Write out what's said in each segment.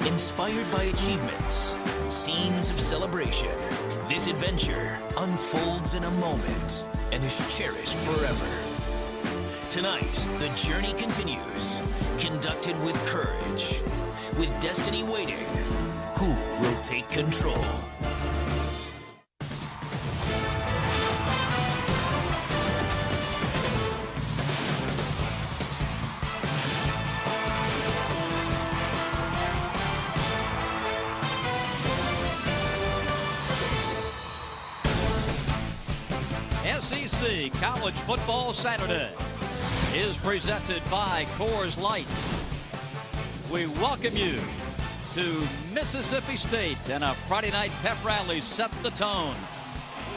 Inspired by achievements, scenes of celebration, this adventure unfolds in a moment and is cherished forever. Tonight, the journey continues, conducted with courage. With destiny waiting, who will take control? SEC College Football Saturday is presented by Coors Light. We welcome you to Mississippi State, and a Friday night pep rally set the tone.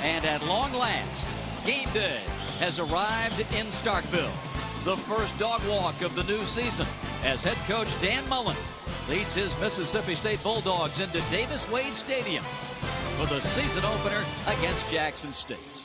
And at long last, game day has arrived in Starkville. The first dog walk of the new season as head coach Dan Mullen leads his Mississippi State Bulldogs into Davis-Wade Stadium for the season opener against Jackson State.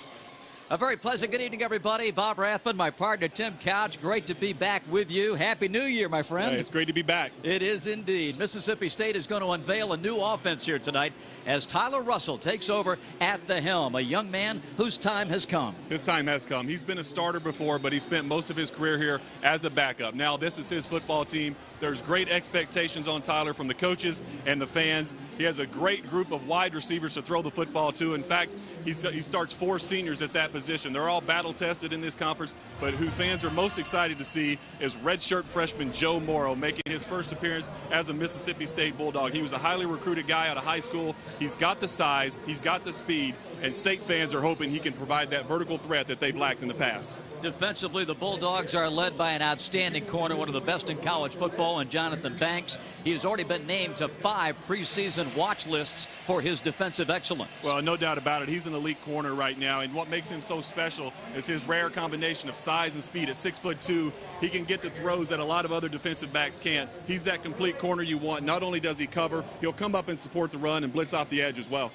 A very pleasant good evening, everybody. Bob Rathman, my partner Tim Couch. Great to be back with you. Happy New Year, my friend. Hey, it's great to be back. It is indeed. Mississippi State is going to unveil a new offense here tonight as Tyler Russell takes over at the helm, a young man whose time has come. His time has come. He's been a starter before, but he spent most of his career here as a backup. Now this is his football team. There's great expectations on Tyler from the coaches and the fans. He has a great group of wide receivers to throw the football to. In fact, he starts 4 seniors at that position. They're all battle-tested in this conference, but who fans are most excited to see is redshirt freshman Joe Morrow making his first appearance as a Mississippi State Bulldog. He was a highly recruited guy out of high school. He's got the size, he's got the speed, and State fans are hoping he can provide that vertical threat that they've lacked in the past. Defensively, the Bulldogs are led by an outstanding corner, one of the best in college football, and Jonathan Banks. He has already been named to 5 preseason watch lists for his defensive excellence. Well, no doubt about it. He's an elite corner right now, and what makes him so special is his rare combination of size and speed. At 6'2", he can get to throws that a lot of other defensive backs can't. He's that complete corner you want. Not only does he cover, he'll come up and support the run and blitz off the edge as well.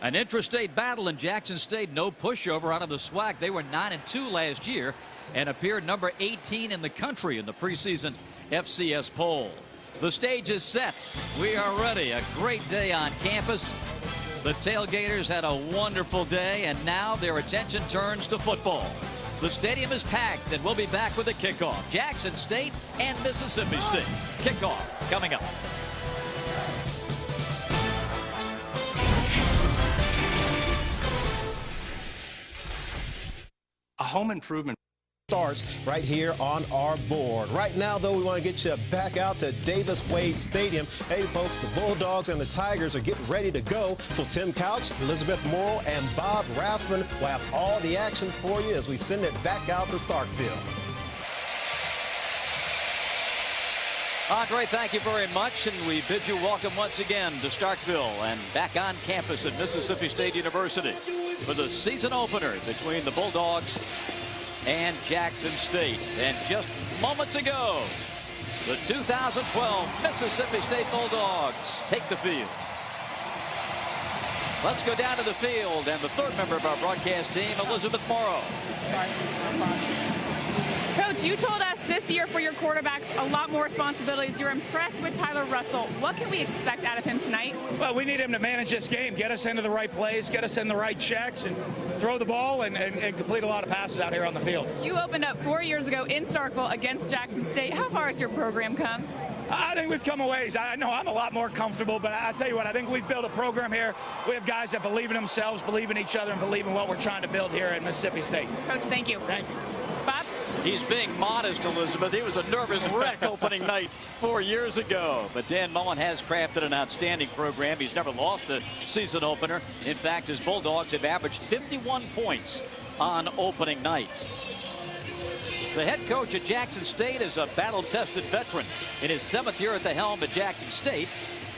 An intrastate battle in Jackson State, no pushover out of the SWAC. They were 9-2 last year and appeared number 18 in the country in the preseason FCS poll. The stage is set. We are ready. A great day on campus. The tailgaters had a wonderful day, and now their attention turns to football. The stadium is packed, and we'll be back with a kickoff. Jackson State and Mississippi State. Kickoff coming up. A home improvement starts right here on our board. Right now, though, we want to get you back out to Davis-Wade Stadium. Hey, folks, the Bulldogs and the Tigers are getting ready to go. So Tim Couch, Elizabeth Morrow, and Bob Rathman will have all the action for you as we send it back out to Starkville. Andre, thank you very much, and we bid you welcome once again to Starkville and back on campus at Mississippi State University for the season opener between the Bulldogs and Jackson State. And just moments ago, the 2012 Mississippi State Bulldogs take the field. Let's go down to the field, and the third member of our broadcast team, Elizabeth Morrow. Coach, you told us this year for your quarterbacks a lot more responsibilities. You're impressed with Tyler Russell. What can we expect out of him tonight? Well, we need him to manage this game, get us into the right plays, get us in the right checks, and throw the ball and complete a lot of passes out here on the field. You opened up 4 years ago in Starkville against Jackson State. How far has your program come? I think we've come a ways. I know I'm a lot more comfortable, but I tell you what, I think we've built a program here. We have guys that believe in themselves, believe in each other, and believe in what we're trying to build here at Mississippi State. Coach, thank you. Thank you. Bob? He's being modest, Elizabeth. He was a nervous wreck opening night 4 years ago. But Dan Mullen has crafted an outstanding program. He's never lost a season opener. In fact, his Bulldogs have averaged 51 points on opening night. The head coach at Jackson State is a battle-tested veteran in his 7th year at the helm at Jackson State,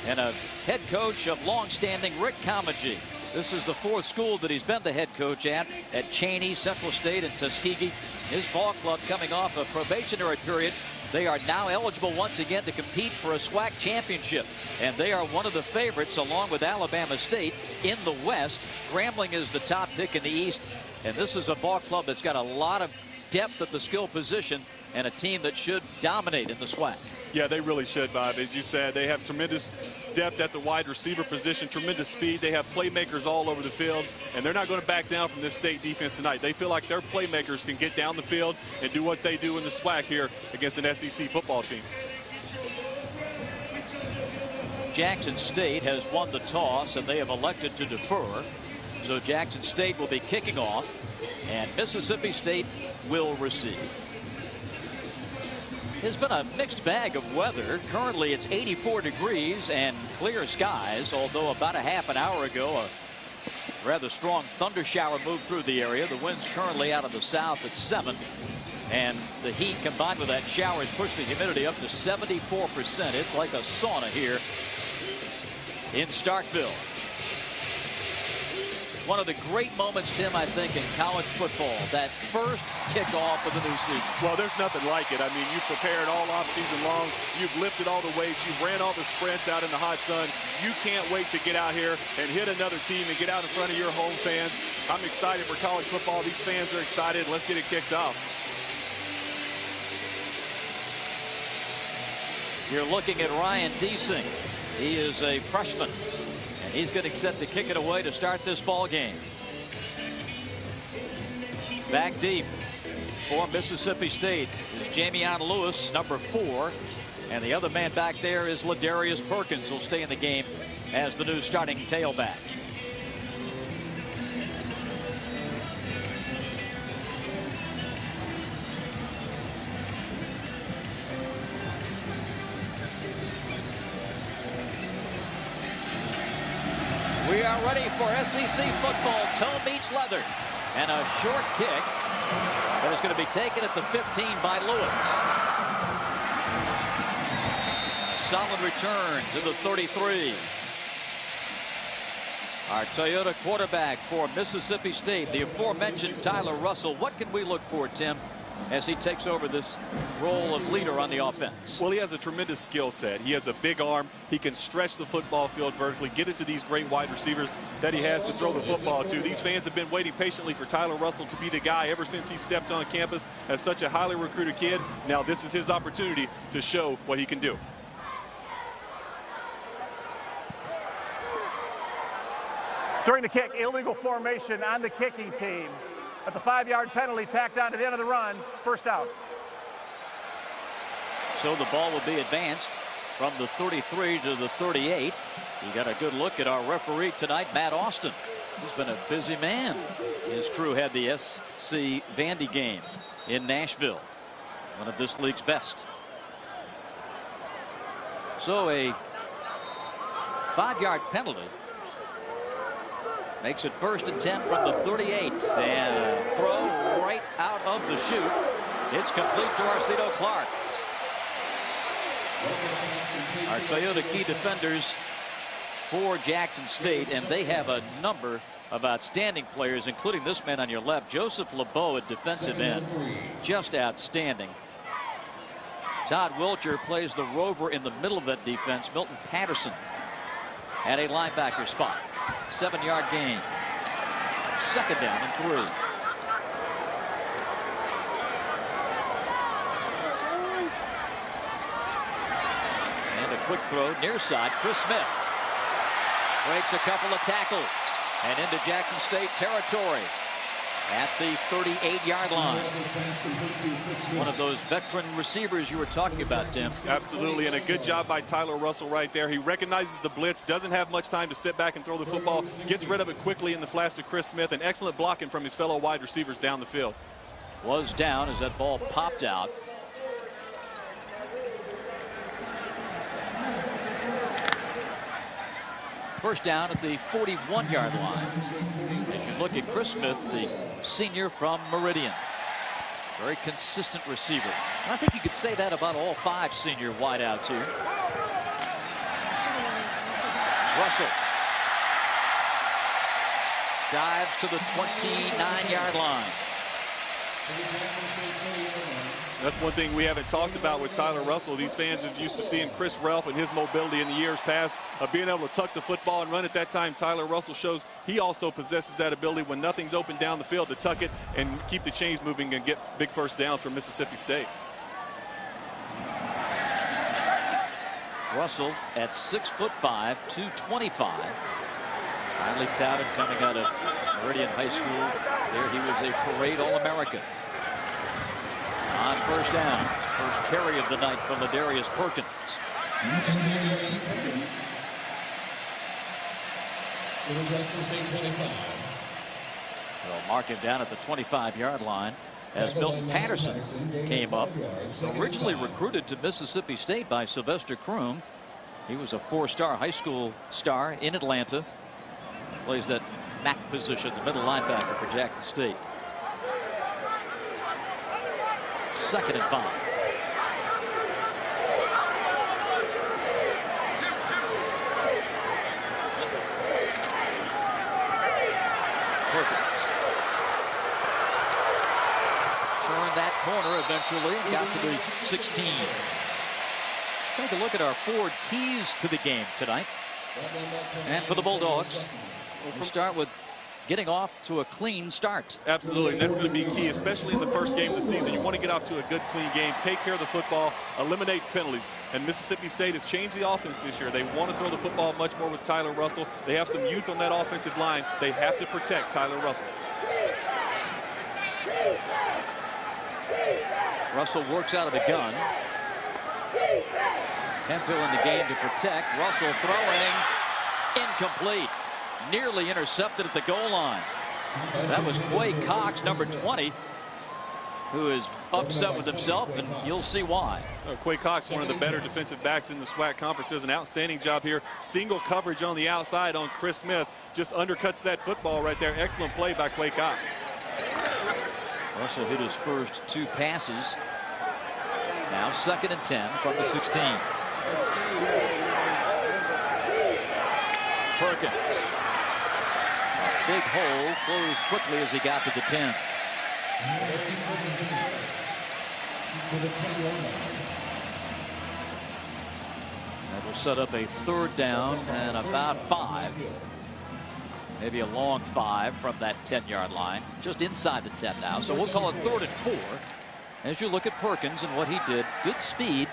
and a head coach of long-standing Rick Comegy. This is the 4th school that he's been the head coach at Cheney, Central State, and Tuskegee. His ball club coming off a probationary period. They are now eligible once again to compete for a SWAC championship, and they are one of the favorites along with Alabama State in the West. Grambling is the top pick in the East, and this is a ball club that's got a lot of depth at the skill position and a team that should dominate in the SWAC. Yeah, they really should, Bob. As you said, they have tremendous depth at the wide receiver position, tremendous speed. They have playmakers all over the field, and they're not going to back down from this state defense tonight. They feel like their playmakers can get down the field and do what they do in the SWAC here against an SEC football team. Jackson State has won the toss, and they have elected to defer. So Jackson State will be kicking off, and Mississippi State will receive. It's been a mixed bag of weather. Currently, it's 84 degrees and clear skies, although about a half an hour ago, a rather strong thunder shower moved through the area. The wind's currently out of the south at 7, and the heat combined with that shower has pushed the humidity up to 74%. It's like a sauna here in Starkville. One of the great moments, Tim, I think, in college football, that first kickoff of the new season. Well, there's nothing like it. I mean, you've prepared all offseason long. You've lifted all the weights. You've ran all the sprints out in the hot sun. You can't wait to get out here and hit another team and get out in front of your home fans. I'm excited for college football. These fans are excited. Let's get it kicked off. You're looking at Ryan Deasing. He is a freshman. He's going to set to kick it away to start this ball game. Back deep for Mississippi State is Jamion Lewis, number 4. And the other man back there is Ladarius Perkins, who'll stay in the game as the new starting tailback. We are ready for SEC football. Toe meets leather. And a short kick that is going to be taken at the 15 by Lewis. A solid return to the 33. Our Toyota quarterback for Mississippi State, the aforementioned Tyler Russell. What can we look for, Tim, as he takes over this role of leader on the offense? Well, he has a tremendous skill set. He has a big arm. He can stretch the football field vertically, get it to these great wide receivers that he has to throw the football to. These fans have been waiting patiently for Tyler Russell to be the guy ever since he stepped on campus as such a highly recruited kid. Now this is his opportunity to show what he can do. During the kick, illegal formation on the kicking team. That's a 5-yard penalty tacked on to the end of the run. First out. So the ball will be advanced from the 33 to the 38. We got a good look at our referee tonight, Matt Austin. He's been a busy man. His crew had the SC Vandy game in Nashville, one of this league's best. So a 5-yard penalty makes it 1st and 10 from the 38, and a throw right out of the chute. It's complete to Arcito Clark. Our Toyota key defenders for Jackson State, and they have a number of outstanding players, including this man on your left, Joseph LeBeau at defensive end. Just outstanding. Todd Wilcher plays the rover in the middle of that defense. Milton Patterson at a linebacker spot. 7-yard gain. 2nd down and 3. And a quick throw near side. Chris Smith breaks a couple of tackles and into Jackson State territory at the 38-yard line. One of those veteran receivers you were talking about, Tim. Absolutely, and a good job by Tyler Russell right there. He recognizes the blitz, doesn't have much time to sit back and throw the football, gets rid of it quickly in the flash to Chris Smith, and excellent blocking from his fellow wide receivers down the field. Was down as that ball popped out. First down at the 41-yard line. As you look at Chris Smith, the senior from Meridian. Very consistent receiver. And I think you could say that about all 5 senior wideouts here. Russell dives to the 29-yard line. That's one thing we haven't talked about with Tyler Russell. These fans are used to seeing Chris Relf and his mobility in the years past of being able to tuck the football and run at that time. Tyler Russell shows he also possesses that ability when nothing's open down the field to tuck it and keep the chains moving and get big first downs from Mississippi State. Russell at 6'5", 225. Highly touted coming out of Meridian High School. There he was a parade All-American. On first down, first carry of the night from Ladarius Perkins. They'll mark him down at the 25-yard line as Milton Patterson came up. Originally recruited to Mississippi State by Sylvester Croom. He was a four-star high school star in Atlanta. Plays that MAC position, the middle linebacker for Jackson State. 2nd and 5. Perkins turned that corner eventually, got to the 16. Let's take a look at our forward keys to the game tonight. And for the Bulldogs, we'll start with getting off to a clean start. Absolutely, and that's going to be key, especially in the first game of the season. You want to get off to a good, clean game, take care of the football, eliminate penalties. And Mississippi State has changed the offense this year. They want to throw the football much more with Tyler Russell. They have some youth on that offensive line. They have to protect Tyler Russell. Russell works out of the gun. Hemphill in the game to protect. Russell throwing incomplete. Nearly intercepted at the goal line. That was Quay Cox, number 20, who is upset with himself, and you'll see why. Quay Cox, one of the better defensive backs in the SWAC conference, does an outstanding job here. Single coverage on the outside on Chris Smith. Just undercuts that football right there. Excellent play by Quay Cox. Russell hit his first 2 passes. Now 2nd and 10 from the 16. Perkins. Big hole closed quickly as he got to the 10. That will set up a 3rd down and about 5. Maybe a long 5 from that 10-yard line. Just inside the 10 now. So we'll call it 3rd and 4. As you look at Perkins and what he did, good speed,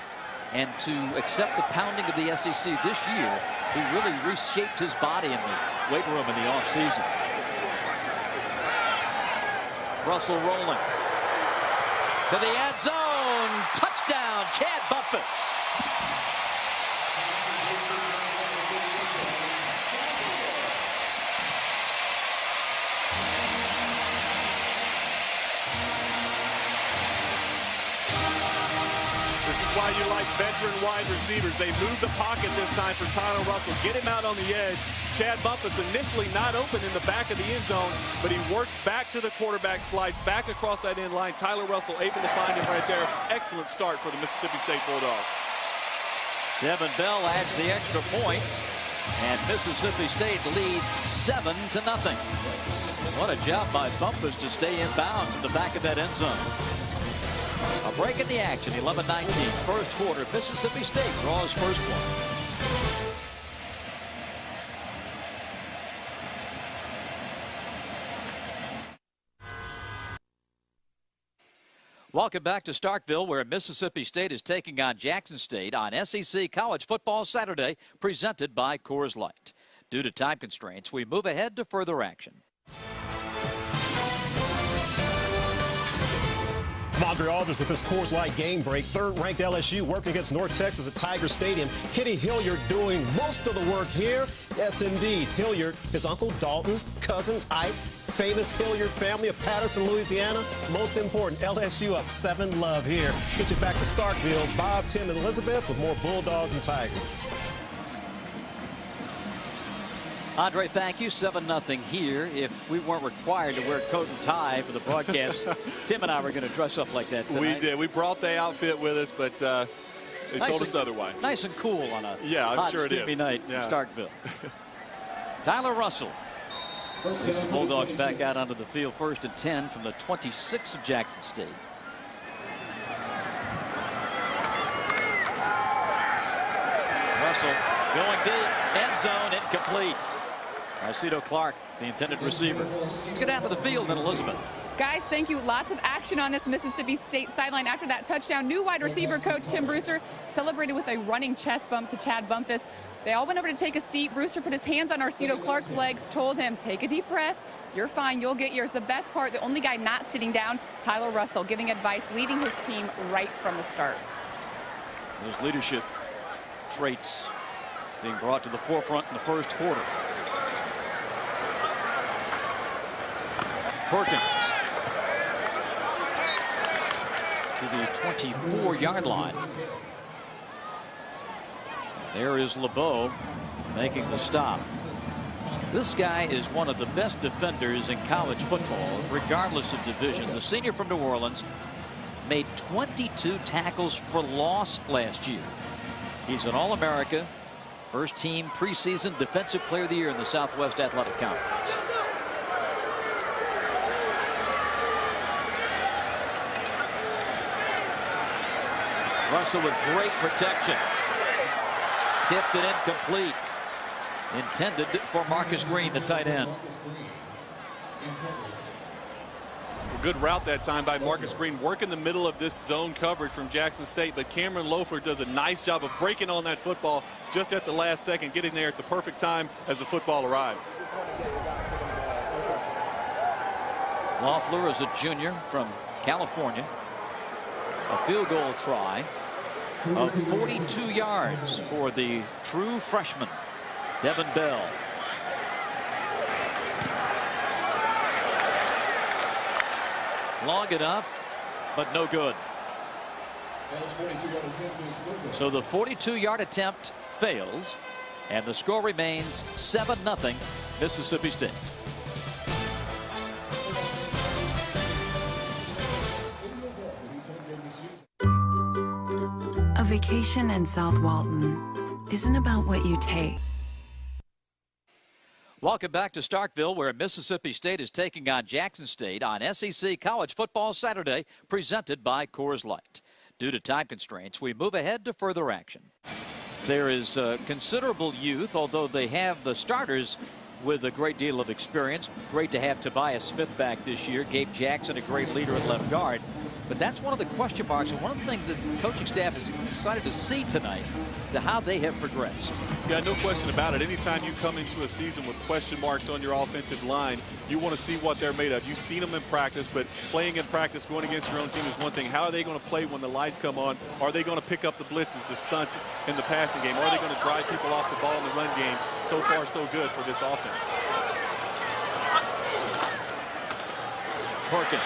and to accept the pounding of the SEC this year, he really reshaped his body in the weight room in the offseason. Russell rolling to the end zone. Touchdown, Chad Bumpus. This is why you like veteran wide receivers. They move the pocket this time for Tyler Russell. Get him out on the edge. Chad Bumpus initially not open in the back of the end zone, but he works back to the quarterback, slides back across that end line. Tyler Russell able to find him right there. Excellent start for the Mississippi State Bulldogs. Devin Bell adds the extra point, and Mississippi State leads 7-0. What a job by Bumpus to stay in bounds in the back of that end zone. A break in the action, 11-19. First quarter, Mississippi State draws first one. Welcome back to Starkville, where Mississippi State is taking on Jackson State on SEC College Football Saturday, presented by Coors Light. Due to time constraints, we move ahead to further action. I'm Andre Aldridge with this Coors Light game break. 3rd-ranked LSU working against North Texas at Tiger Stadium. Kenny Hilliard doing most of the work here. Yes, indeed. Hilliard, his uncle Dalton, cousin Ike, famous Hilliard family of Patterson, Louisiana. Most important, LSU up 7-0 here. Let's get you back to Starkville. Bob, Tim, and Elizabeth with more Bulldogs and Tigers. Andre, thank you. 7-0 here. If we weren't required to wear coat and tie for the broadcast, Tim and I were going to dress up like that tonight. We did. We brought the outfit with us, but they told us otherwise. Nice and cool on a hot, steamy night in Starkville. Tyler Russell Takes the Bulldogs back out onto the field, 1st and 10 from the 26 of Jackson State. Russell going deep, end zone, incomplete. Arcedo Clark, the intended receiver. Let's get down to the field in Elizabeth. Guys, thank you. Lots of action on this Mississippi State sideline after that touchdown. New wide receiver coach Tim Brewster celebrated with a running chest bump to Chad Bumpus. They all went over to take a seat. Brewster put his hands on Arcedo Clark's legs, told him, take a deep breath. You're fine. You'll get yours. The best part, the only guy not sitting down, Tyler Russell, giving advice, leading his team right from the start. Those leadership traits being brought to the forefront in the first quarter. Perkins to the 24-yard line. There is LeBeau making the stop. This guy is one of the best defenders in college football, regardless of division. The senior from New Orleans made 22 tackles for loss last year. He's an All-America, first team preseason defensive player of the year in the Southwest Athletic Conference. Russell with great protection. Tipped it incomplete. Intended for Marcus Green, the tight end. Good route that time by Marcus Green, working the middle of this zone coverage from Jackson State, but Cameron Loeffler does a nice job of breaking on that football just at the last second, getting there at the perfect time as the football arrived. Loeffler is a junior from California. A field goal try of 42 yards for the true freshman, Devin Bell. Long enough, but no good. So the 42-yard attempt fails, and the score remains 7-0 Mississippi State. A vacation in South Walton isn't about what you take. Welcome back to Starkville, where Mississippi State is taking on Jackson State on SEC College Football Saturday, presented by Coors Light. Due to time constraints, we move ahead to further action. There is considerable youth, although they have the starters with a great deal of experience. Great to have Tobias Smith back this year. Gabe Jackson, a great leader at left guard. But that's one of the question marks, and one of the things that the coaching staff is excited to see tonight to how they have progressed. Yeah, no question about it. Anytime you come into a season with question marks on your offensive line, you want to see what they're made of. You've seen them in practice, but playing in practice, going against your own team is one thing. How are they going to play when the lights come on? Are they going to pick up the blitzes, the stunts in the passing game? Are they going to drive people off the ball in the run game? So far, so good for this offense. Perkins.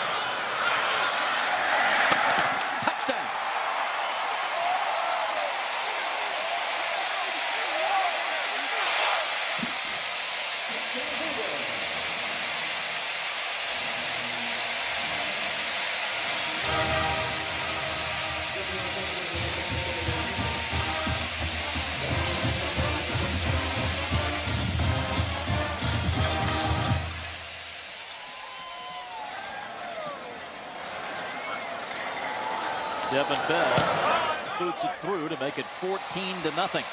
Devin Bell boots it through to make it 14-0.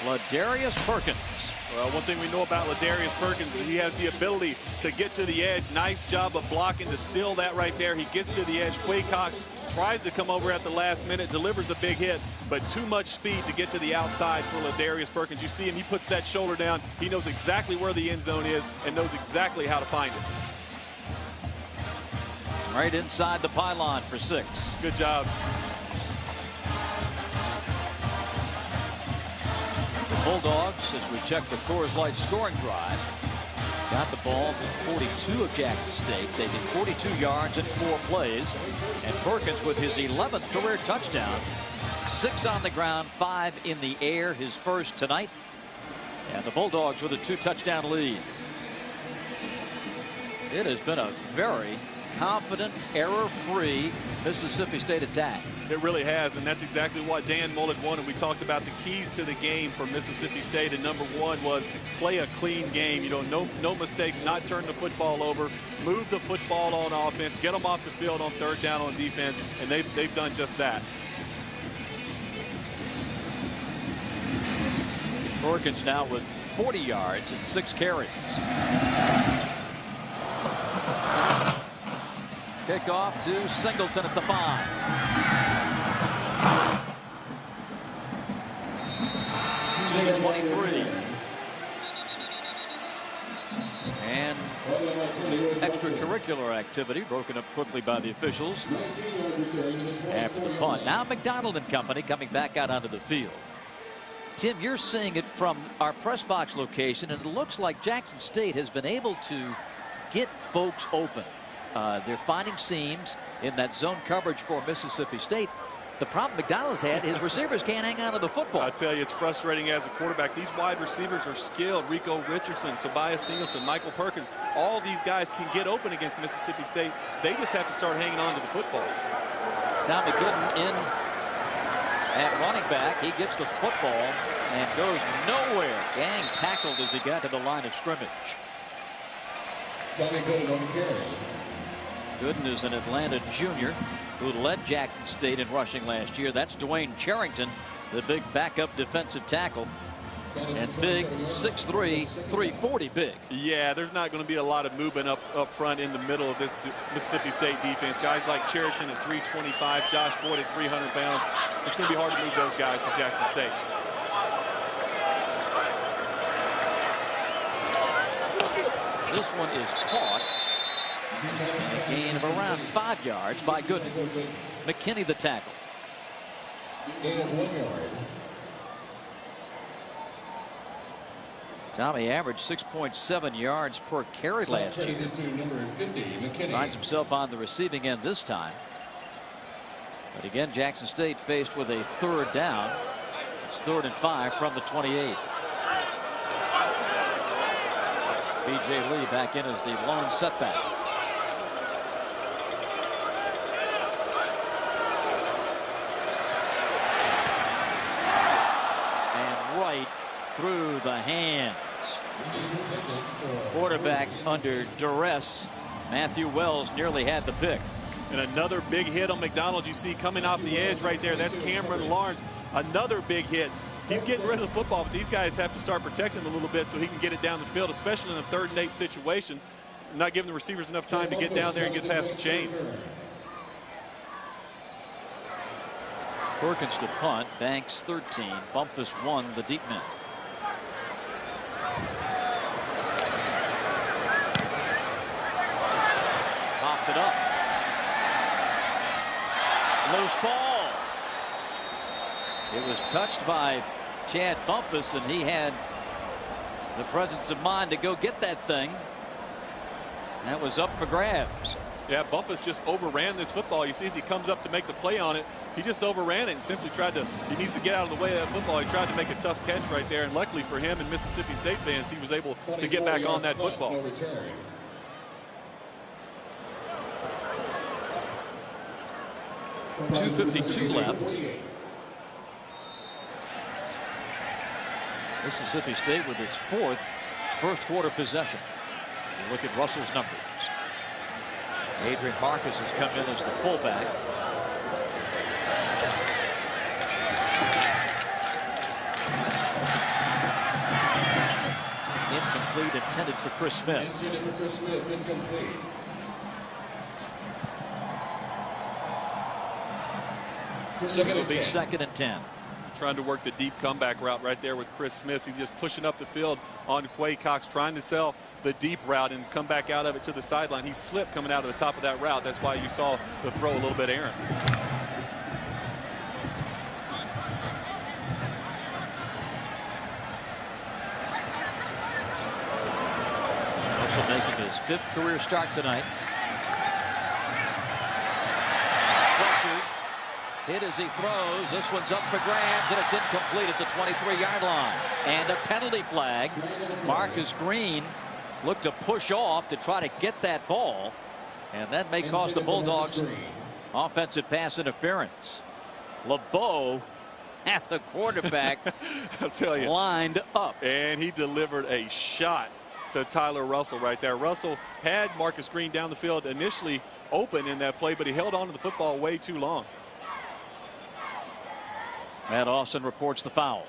Ladarius Perkins. Well, one thing we know about Ladarius Perkins is he has the ability to get to the edge. Nice job of blocking to seal that right there. He gets to the edge. Quay Cox tries to come over at the last minute, delivers a big hit, but too much speed to get to the outside for Ladarius Perkins. You see him, he puts that shoulder down. He knows exactly where the end zone is and knows exactly how to find it. Right inside the pylon for 6. Good job. The Bulldogs, as we check the Coors Light scoring drive, got the ball from 42 of Jackson State, taking 42 yards in 4 plays. And Perkins with his 11th career touchdown, 6 on the ground, 5 in the air, his first tonight. And the Bulldogs with a 2-touchdown lead. It has been a very confident, error-free Mississippi State attack. It really has, and that's exactly what Dan Mullen wanted. We talked about the keys to the game for Mississippi State, and number one was play a clean game. You know, no mistakes, not turn the football over, move the football on offense, get them off the field on third down on defense, and they've done just that. Perkins now with 40 yards and 6 carries. Kickoff to Singleton at the 5. Number 23. And extracurricular activity broken up quickly by the officials after the punt. Now McDonald and company coming back out onto the field. Tim, you're seeing it from our press box location, and it looks like Jackson State has been able to get folks open. They're finding seams in that zone coverage for Mississippi State. The problem McDonald's had is receivers can't hang on to the football. I tell you, it's frustrating as a quarterback. These wide receivers are skilled. Rico Richardson, Tobias Singleton, Michael Perkins, all these guys can get open against Mississippi State. They just have to start hanging on to the football. Tommy Gooden in at running back. He gets the football and goes nowhere. Gang tackled as he got to the line of scrimmage. Tommy Gooden on the carry. Gooden is an Atlanta junior who led Jackson State in rushing last year. That's Dwayne Charrington, the big backup defensive tackle. And big, 6'3", 340 big. Yeah, there's not going to be a lot of movement up front in the middle of this Mississippi State defense. Guys like Charrington at 325, Josh Boyd at 300 pounds. It's going to be hard to move those guys for Jackson State. This one is caught. A gain of around 5 yards by Gooden. McKinney the tackle. Gain of 1 yard. Tommy averaged 6.7 yards per carry last year. Number 50, McKinney. Finds himself on the receiving end this time. But again, Jackson State faced with a third down. It's 3rd and 5 from the 28. B.J. Lee back in as the lone setback. And right through the hands. Quarterback under duress. Matthew Wells nearly had the pick. And another big hit on McDonald. You see coming off the edge right there. That's Cameron Lawrence. Another big hit. He's getting rid of the football, but these guys have to start protecting him a little bit so he can get it down the field, especially in a 3rd and 8 situation. Not giving the receivers enough time to get down there and get past the chains. Perkins to punt. Banks 13. Bumpus 1, the deep men. Popped it up. Loose ball. It was touched by Chad Bumpus, and he had the presence of mind to go get that thing. That was up for grabs. Yeah, Bumpus just overran this football. You see as he comes up to make the play on it, he just overran it and simply tried to, he needs to get out of the way of that football. He tried to make a tough catch right there, and luckily for him and Mississippi State fans, he was able to get back on that football. No return. .252 left. Mississippi State with its 4th first quarter possession. You look at Russell's numbers. Adrian Marcus has come in as the fullback. Incomplete, intended for Chris Smith. Intended for Chris Smith, incomplete. It'll be 2nd and 10. Trying to work the deep comeback route right there with Chris Smith. He's just pushing up the field on Quay Cox, trying to sell the deep route and come back out of it to the sideline. He slipped coming out of the top of that route. That's why you saw the throw a little bit errant. Also making his 5th career start tonight. Hit as he throws. This one's up for grabs, and it's incomplete at the 23-yard line. And a penalty flag. Marcus Green looked to push off to try to get that ball. And that may cost the Bulldogs offensive pass interference. LeBeau at the quarterback I'll tell you, lined up. And he delivered a shot to Tyler Russell right there. Russell had Marcus Green down the field initially open in that play, but he held on to the football way too long. Matt Austin reports the foul.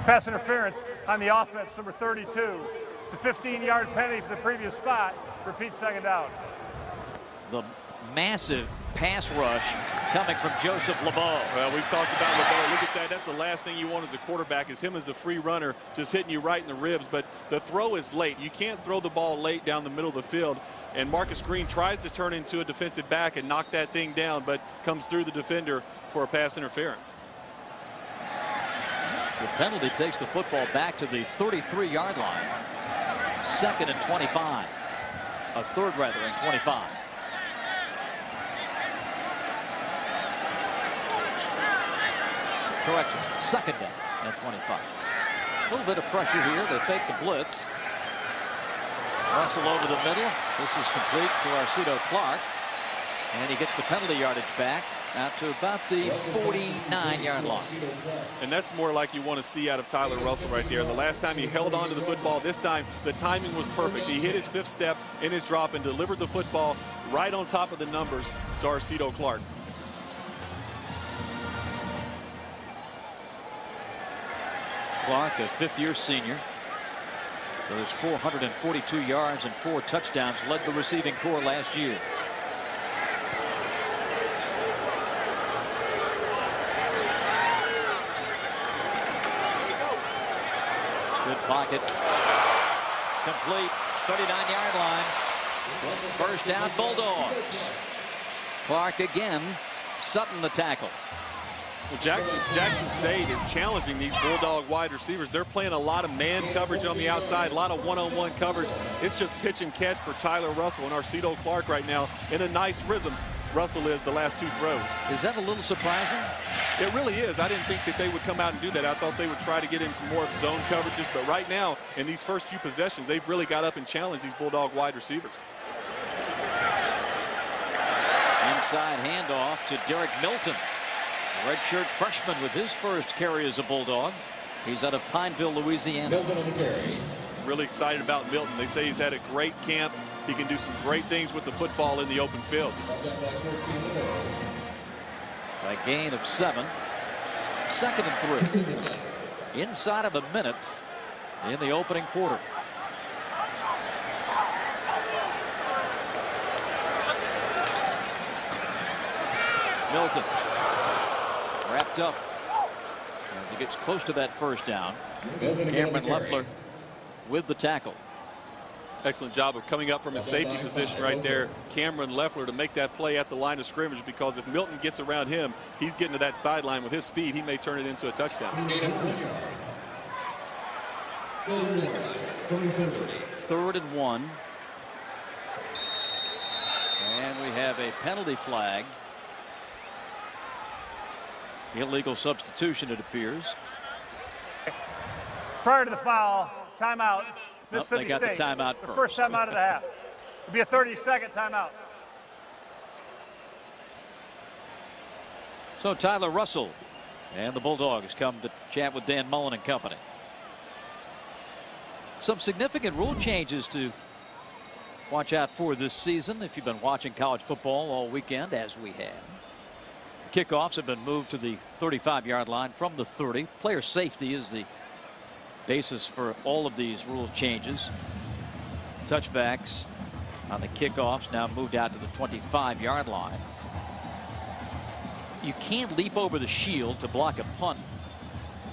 Pass interference on the offense, number 32. It's a 15-yard penalty for the previous spot. Repeat second down. The massive pass rush coming from Joseph LeBeau. Well, we've talked about LeBeau. Look at that. That's the last thing you want as a quarterback, is him as a free runner just hitting you right in the ribs. But the throw is late. You can't throw the ball late down the middle of the field. And Marcus Green tries to turn into a defensive back and knock that thing down, but comes through the defender for a pass interference. The penalty takes the football back to the 33-yard line. 2nd and 25. A third rather and 25. Correction, 2nd down and 25. A little bit of pressure here. They fake the blitz. Russell over the middle. This is complete to Arcito Clark. And he gets the penalty yardage back out to about the 49-yard line. And that's more like you want to see out of Tyler Russell right there. The last time he held on to the football, this time the timing was perfect. He hit his 5th step in his drop and delivered the football right on top of the numbers to Arcito Clark. Clark, a 5th-year senior. Those 442 yards and 4 touchdowns, led the receiving corps last year. Good pocket. Complete. 39-yard line. First down, Bulldogs. Clark again. Sutton the tackle. Well, Jackson State is challenging these Bulldog wide receivers. They're playing a lot of man coverage on the outside, a lot of one-on-one coverage. It's just pitch and catch for Tyler Russell and Arcito Clark right now in a nice rhythm. Russell is the last 2 throws. Is that a little surprising? It really is. I didn't think that they would come out and do that. I thought they would try to get into more of zone coverages. But right now, in these first few possessions, they've really got up and challenged these Bulldog wide receivers. Inside handoff to Derek Milton. Redshirt freshman with his first carry as a Bulldog. He's out of Pineville, Louisiana. Milton on the carry. Really excited about Milton. They say he's had a great camp. He can do some great things with the football in the open field. A gain of 7. 2nd and 3. Inside of a minute in the opening quarter. Milton wrapped up as he gets close to that first down. Cameron Leffler with the tackle. Excellent job of coming up from his safety position right there, Cameron Leffler, to make that play at the line of scrimmage, because if Milton gets around him, he's getting to that sideline with his speed. He may turn it into a touchdown. 3rd and 1. And we have a penalty flag. Illegal substitution, it appears. Prior to the foul, timeout. Mississippi they got State. the timeout the first. first timeout of the half. It'll be a 30-second timeout. So Tyler Russell and the Bulldogs come to chat with Dan Mullen and company. Some significant rule changes to watch out for this season if you've been watching college football all weekend, as we have. Kickoffs have been moved to the 35-yard line from the 30. Player safety is the basis for all of these rules changes. Touchbacks on the kickoffs now moved out to the 25-yard line. You can't leap over the shield to block a punt.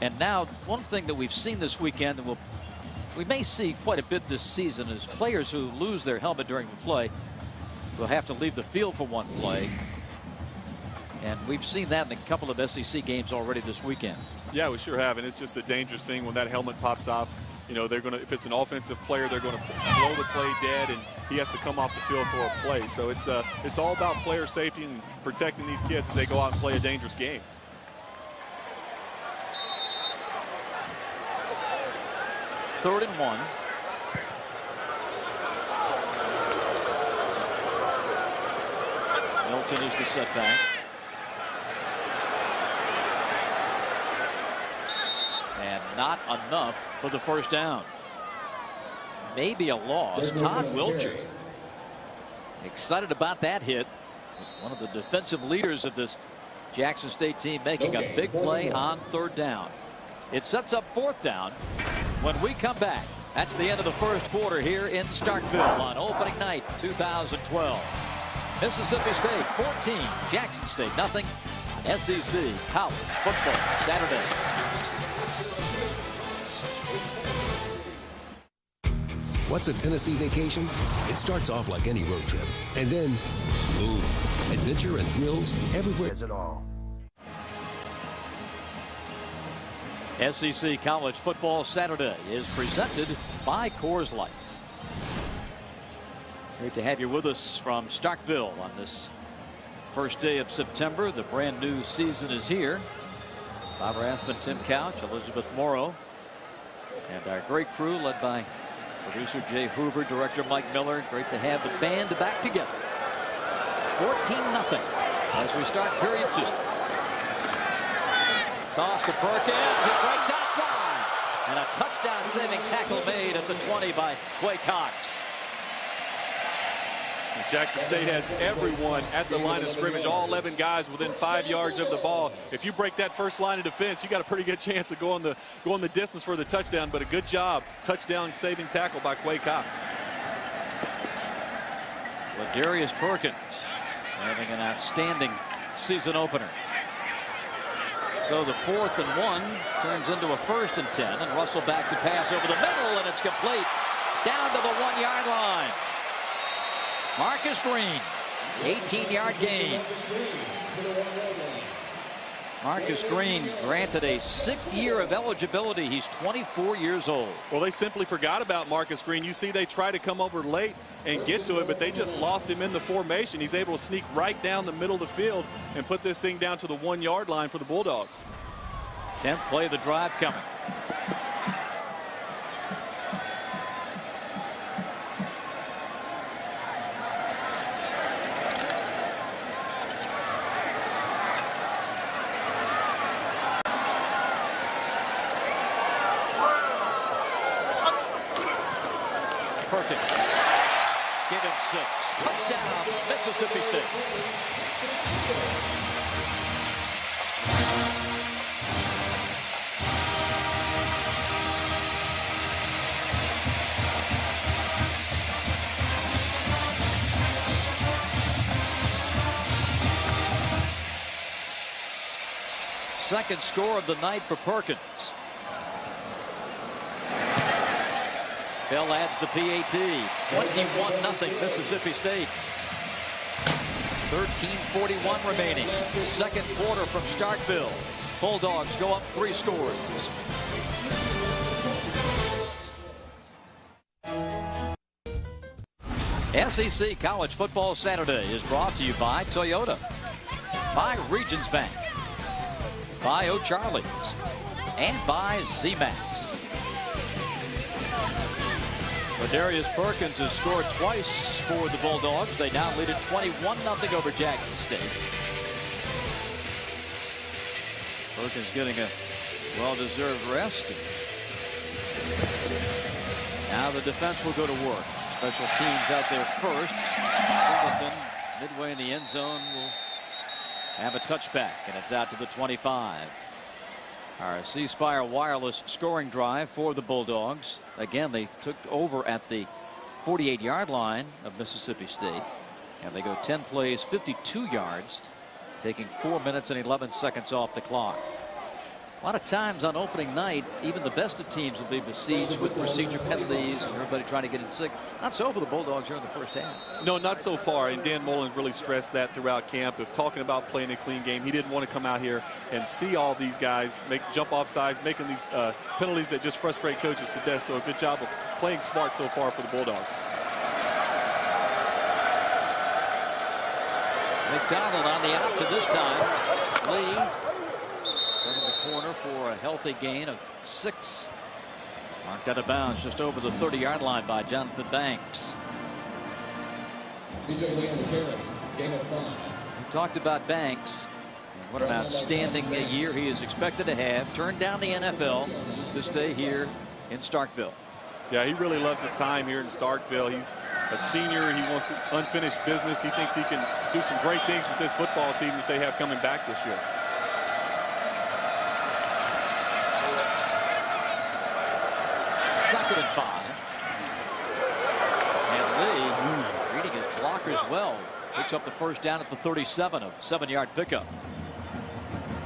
And now one thing that we've seen this weekend, and we may see quite a bit this season, is players who lose their helmet during the play will have to leave the field for one play. And we've seen that in a couple of SEC games already this weekend. Yeah, we sure have, and it's just a dangerous thing when that helmet pops off. You know, they're going to, if it's an offensive player, they're going to blow the play dead, and he has to come off the field for a play. So it's all about player safety and protecting these kids as they go out and play a dangerous game. Third and 1. Washington is the setback. And not enough for the first down. Maybe a loss. Todd Wilcher excited about that hit. One of the defensive leaders of this Jackson State team making a big play on third down. It sets up fourth down when we come back. That's the end of the first quarter here in Starkville on opening night 2012. Mississippi State 14, Jackson State nothing. SEC College Football Saturday. What's a Tennessee vacation? It starts off like any road trip, and then, boom, adventure and thrills everywhere. Is it all? SEC College Football Saturday is presented by Coors Light. Great to have you with us from Starkville on this first day of September. The brand new season is here. Bob Rathman, Tim Couch, Elizabeth Morrow, and our great crew led by producer Jay Hoover, director Mike Miller. Great to have the band back together. 14-0 as we start period 2. Toss to Perkins. It breaks outside. And a touchdown-saving tackle made at the 20 by Quay Cox. Jackson State has everyone at the line of scrimmage, all 11 guys within 5 yards of the ball. If you break that first line of defense, you got a pretty good chance of going the distance for the touchdown. But a good job, touchdown-saving tackle by Quay Cox. Ladarius Perkins having an outstanding season opener. So the 4th and 1 turns into a 1st and 10, and Russell back to pass over the middle, and it's complete down to the 1-yard line. Marcus Green, 18-yard gain. Marcus Green granted a 6th year of eligibility. He's 24 years old. Well, they simply forgot about Marcus Green. You see they try to come over late and get to it, but they just lost him in the formation. He's able to sneak right down the middle of the field and put this thing down to the 1-yard line for the Bulldogs. 10th play of the drive coming. Perkins. Give him 6. Touchdown, Mississippi State. Second score of the night for Perkins. Bell adds the PAT. 21-0 Mississippi State. 13:41 remaining. Second quarter from Starkville. Bulldogs go up 3 scores. SEC College Football Saturday is brought to you by Toyota, by Regions Bank, by O'Charlie's, and by Z-Max. Ladarius Perkins has scored twice for the Bulldogs. They now lead at 21-0 over Jackson State. Perkins getting a well-deserved rest. Now the defense will go to work. Special teams out there first. Singleton, midway in the end zone, will have a touchback, and it's out to the 25. Our C Spire wireless scoring drive for the Bulldogs. Again, they took over at the 48-yard line of Mississippi State, and they go 10 plays, 52 yards, taking 4 minutes and 11 seconds off the clock. A lot of times on opening night, even the best of teams will be besieged with procedure penalties and everybody trying to get in sick. Not so for the Bulldogs here in the first half. No, not so far. And Dan Mullen really stressed that throughout camp. If talking about playing a clean game, he didn't want to come out here and see all these guys make jump off sides, making these penalties that just frustrate coaches to death. So a good job of playing smart so far for the Bulldogs. McDonald on the out to this time. Lee turning the corner for a healthy gain of 6. Marked out of bounds just over the 30-yard line by Jonathan Banks. DJ Lee on the carry. Gain of 5. Talked about Banks. What an outstanding year he is expected to have. Turned down the NFL to stay here in Starkville. Yeah, he really loves his time here in Starkville. He's a senior. He wants unfinished business. He thinks he can do some great things with this football team that they have coming back this year. Second and 5. And Lee, reading his blockers well, picks up the first down at the 37, a 7-yard pickup.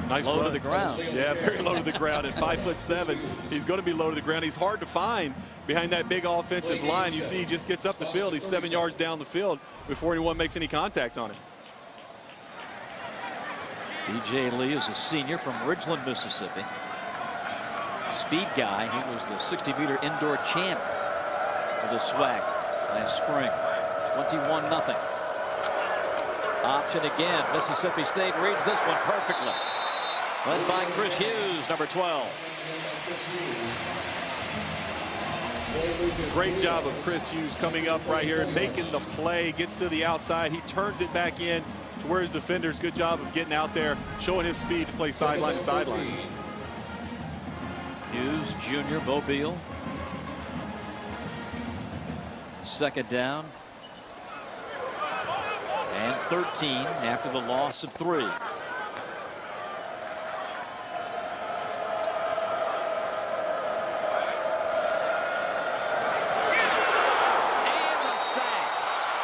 Nice low run. to the ground. Yeah, very low to the ground. At 5'7", he's going to be low to the ground. He's hard to find behind that big offensive line. You see, he just gets up the field. He's 7 yards down the field before anyone makes any contact on him. DJ Lee is a senior from Ridgeland, Mississippi. Speed guy. He was the 60-meter indoor champ for the SWAC last spring. 21-0. Option again. Mississippi State reads this one perfectly. Led by Chris Hughes, number 12. Great job of Chris Hughes coming up right here, making the play, gets to the outside. He turns it back in to where his defenders. Good job of getting out there, showing his speed to play sideline to sideline. Hughes, junior, Mobile. Second down. And 13 after the loss of 3.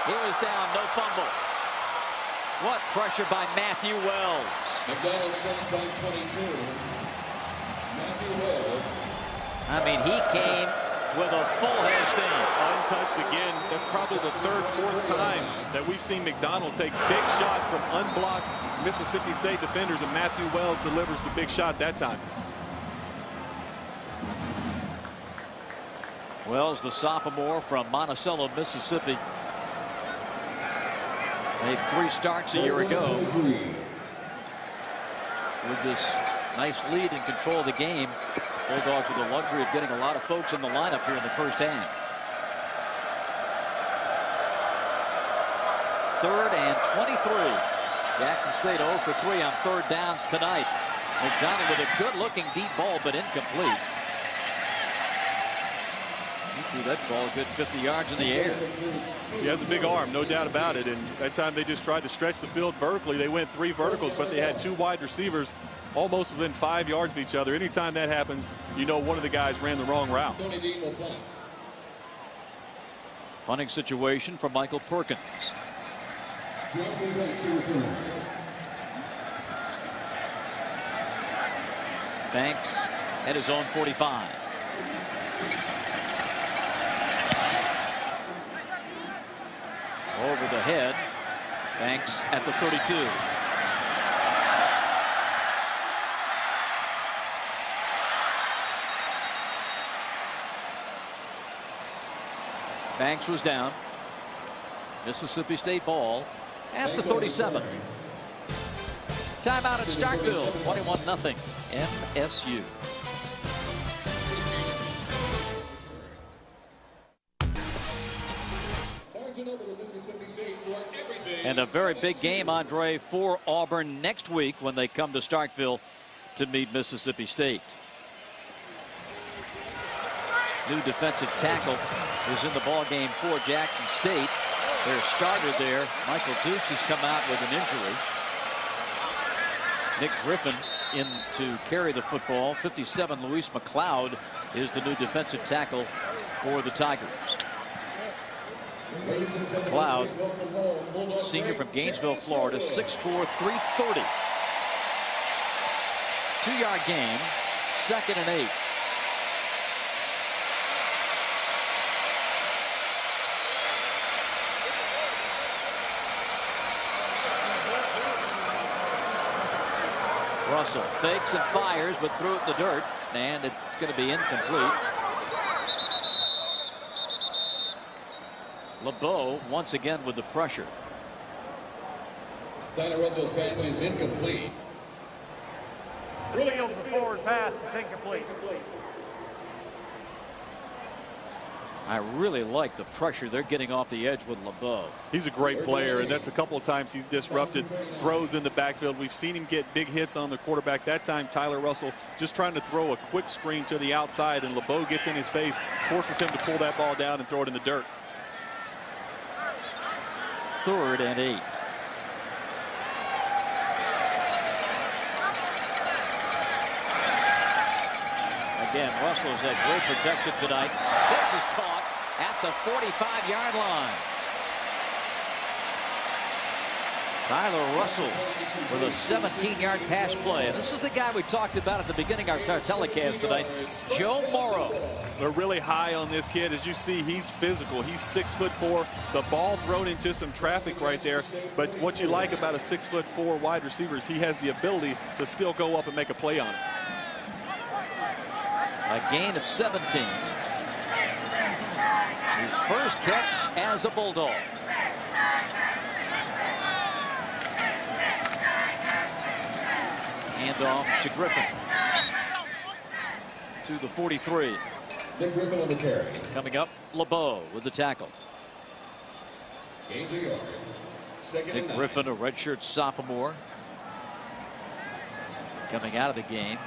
He was down, no fumble. What pressure by Matthew Wells. McDonald sacked by 22. Matthew Wells. I mean, he came with a full head of steam. Untouched again. That's probably the third, fourth time that we've seen McDonald take big shots from unblocked Mississippi State defenders, and Matthew Wells delivers the big shot that time. Wells, the sophomore from Monticello, Mississippi. Made 3 starts a year ago with this nice lead and control of the game. Bulldogs with the luxury of getting a lot of folks in the lineup here in the first half. 3rd and 23. Jackson State 0 for 3 on 3rd downs tonight. McDonald with a good-looking deep ball, but incomplete. He threw that ball a good 50 yards in the air. He has a big arm, no doubt about it. And that time they just tried to stretch the field vertically. They went 3 verticals, but they had 2 wide receivers almost within 5 yards of each other. Anytime that happens, you know one of the guys ran the wrong route. Punting situation for Michael Perkins. Banks at his own 45. Over the head. Banks at the 32. Banks was down. Mississippi State ball at the 37. Timeout at Starkville. 21-0 MSU. And a very big game, Andre, for Auburn next week when they come to Starkville to meet Mississippi State. New defensive tackle is in the ball game for Jackson State. Their starter there, Michael Dukes, has come out with an injury. Nick Griffin in to carry the football. 57, Luis McLeod is the new defensive tackle for the Tigers. McLeod, senior from Gainesville, Florida, 6'4", 330. 2-yard game, 2nd and 8. Russell fakes and fires, but threw it in the dirt, and it's going to be incomplete. LeBeau once again with the pressure. Tyler Russell's pass is incomplete. Julio's forward pass is incomplete. I really like the pressure they're getting off the edge with LeBeau. He's a great player, and that's a couple of times he's disrupted throws in the backfield. We've seen him get big hits on the quarterback. That time, Tyler Russell just trying to throw a quick screen to the outside, and LeBeau gets in his face, forces him to pull that ball down and throw it in the dirt. 3rd and 8. Again, Russell's had great protection tonight. This is caught at the 45-yard line. Tyler Russell with a 17-yard pass play. And this is the guy we talked about at the beginning of our telecast tonight, Joe Morrow. They're really high on this kid. As you see, he's physical. He's 6'4". The ball thrown into some traffic right there. But what you like about a 6'4" wide receiver is he has the ability to still go up and make a play on it. A gain of 17. His first catch as a Bulldog. Handoff to Griffin. To the 43. Nick Griffin on the carry. Coming up, LeBeau with the tackle. Gains a yard. Second and Nick Griffin, a redshirt sophomore. Coming out of the game,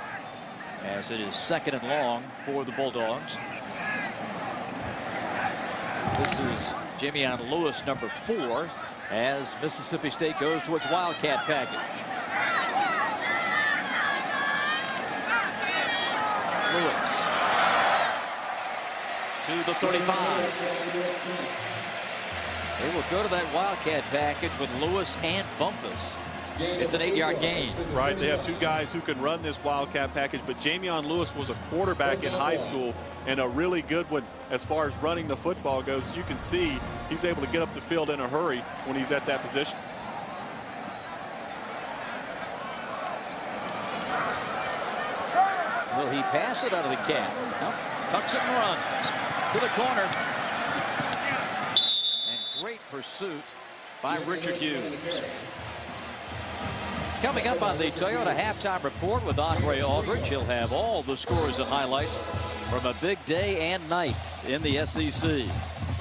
as it is 2nd and long for the Bulldogs. This is Jamion Lewis, number 4, as Mississippi State goes to its Wildcat package. Lewis to the 35. They will go to that Wildcat package with Lewis and Bumpus. It's an 8-yard gain. Right, they have 2 guys who can run this Wildcat package, but Jamion Lewis was a quarterback in high school and a really good one as far as running the football goes. You can see he's able to get up the field in a hurry when he's at that position. Will he pass it out of the cap? No, tucks it and runs to the corner. And great pursuit by Richard Hughes. Coming up on the Toyota halftime report with Andre Aldridge, he'll have all the scores and highlights from a big day and night in the SEC,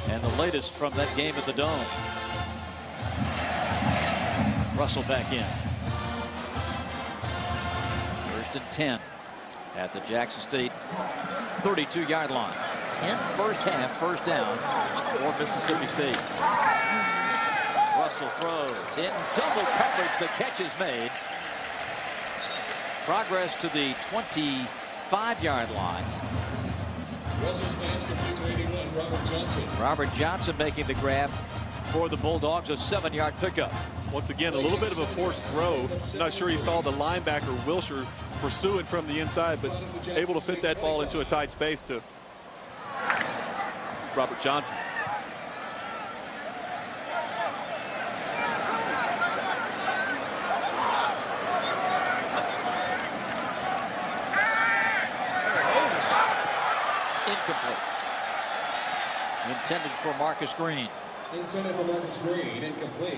and the latest from that game at the Dome. Russell back in. 1st and 10 at the Jackson State 32-yard line. 10 first half first downs for Mississippi State. Russell throws in double coverage. The catch is made. Progress to the 25-yard line. Russell's pass complete to 81, Robert Johnson. Robert Johnson making the grab for the Bulldogs, a 7-yard pickup. Once again, a little bit of a forced throw. Not sure you saw the linebacker Wilshire pursuing from the inside, but able to fit that ball into a tight space to Robert Johnson. Incomplete. Intended for Marcus Green. Intended for Marcus Green, incomplete.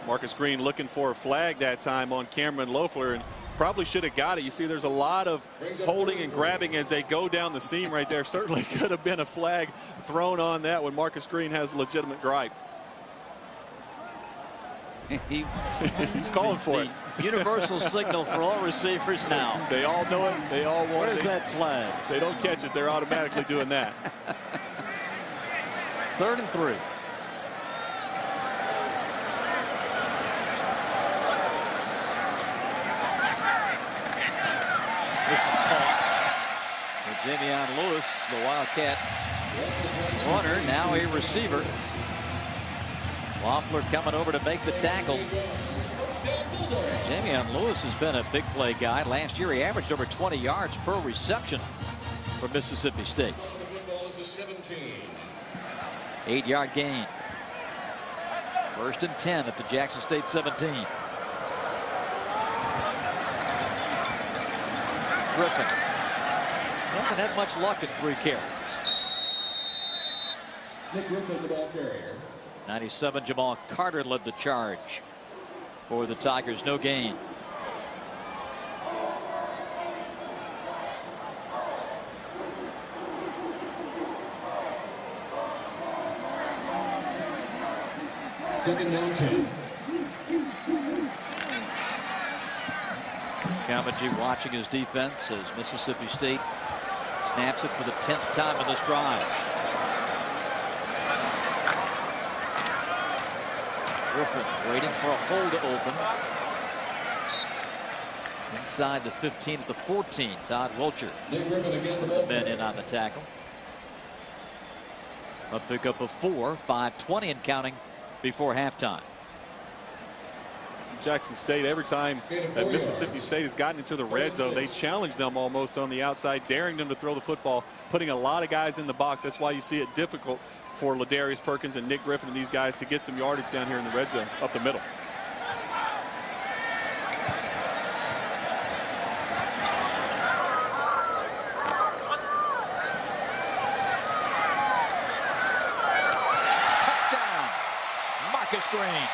Marcus Green looking for a flag that time on Cameron Loeffler, and probably should have got it. You see there's a lot of holding and grabbing as they go down the seam right there. Certainly could have been a flag thrown on that when Marcus Green has a legitimate gripe. He's calling for it. Universal signal for all receivers now. They all know it. They all want it. Where's that flag? If they don't catch it, they're automatically doing that. 3rd and 3. This is caught for Jamion Lewis, the Wildcat runner, now a receiver. Loeffler coming over to make the tackle. Jamion Lewis has been a big play guy. Last year he averaged over 20 yards per reception for Mississippi State. 8-yard gain. 1st and 10 at the Jackson State 17. Griffin hasn't had much luck in 3 carries. Nick Griffin, the ball carrier. 97 Jamal Carter led the charge for the Tigers. No gain. Second down 10. Kamaji watching his defense as Mississippi State snaps it for the 10th time in this drive. Griffin waiting for a hole to open. Inside the 15 at the 14. Todd Wilcher with the men in on the tackle. A pickup of 4, 5:20 and counting before halftime. Jackson State, every time that Mississippi State has gotten into the red zone, they challenge them almost on the outside, daring them to throw the football, putting a lot of guys in the box. That's why you see it difficult for Ladarius Perkins and Nick Griffin and these guys to get some yardage down here in the red zone, up the middle. Touchdown, Marcus Green.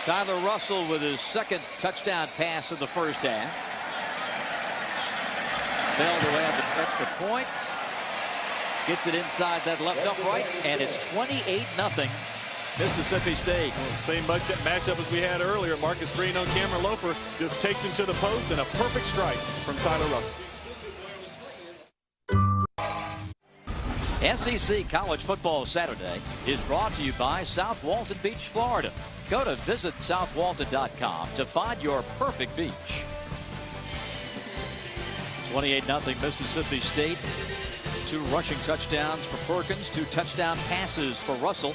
Tyler Russell with his second touchdown pass of the first half. Bell to add the extra points. Gets it inside that left upright, and it's 28-0 Mississippi State. Same matchup as we had earlier. Marcus Green on Cameron Loper just takes him to the post, and a perfect strike from Tyler Russell. SEC College Football Saturday is brought to you by South Walton Beach, Florida. Go to visitsouthwalton.com to find your perfect beach. 28-0 Mississippi State. 2 rushing touchdowns for Perkins, 2 touchdown passes for Russell.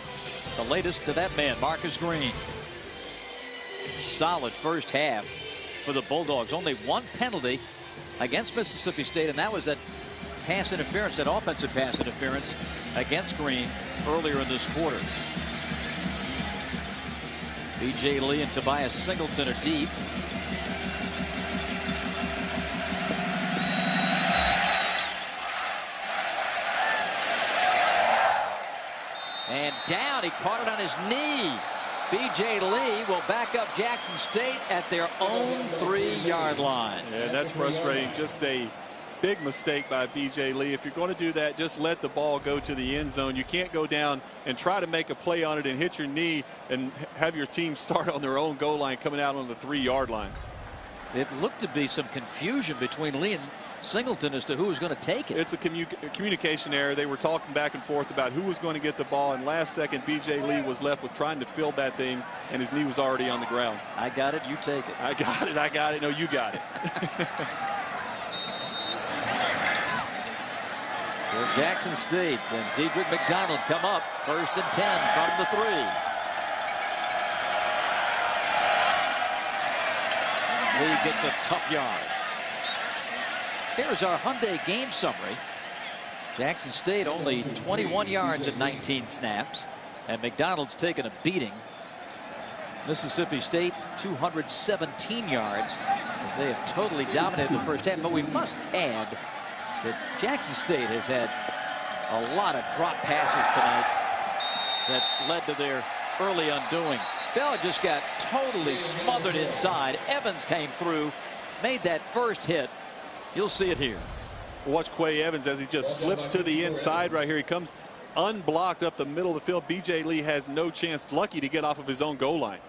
The latest to that man, Marcus Green. Solid first half for the Bulldogs. Only 1 penalty against Mississippi State, and that was that pass interference, that offensive pass interference against Green earlier in this quarter. B.J. Lee and Tobias Singleton are deep. And down, he caught it on his knee. B.J. Lee will back up Jackson State at their own 3-yard line. Yeah, that's frustrating. Just a big mistake by B.J. Lee. If you're going to do that, just let the ball go to the end zone. You can't go down and try to make a play on it and hit your knee and have your team start on their own goal line coming out on the 3-yard line. It looked to be some confusion between Lee and Singleton as to who was going to take it. It's a communication error. They were talking back and forth about who was going to get the ball, and last second B.J. Lee was left with trying to fill that thing, and his knee was already on the ground. I got it, you take it. I got it, I got it. No, you got it. For Jackson State, and Dedrick McDonald come up 1st and 10 from the 3. Lee gets a tough yard. Here's our Hyundai game summary. Jackson State only 21 yards in 19 snaps, and McDonald's taken a beating. Mississippi State 217 yards as they have totally dominated the first half. But we must add that Jackson State has had a lot of drop passes tonight that led to their early undoing. Bell just got totally smothered inside. Evans came through, made that first hit. You'll see it here. Watch Quay Evans as he just slips to the inside right here. He comes unblocked up the middle of the field. B.J. Lee has no chance. Lucky to get off of his own goal line.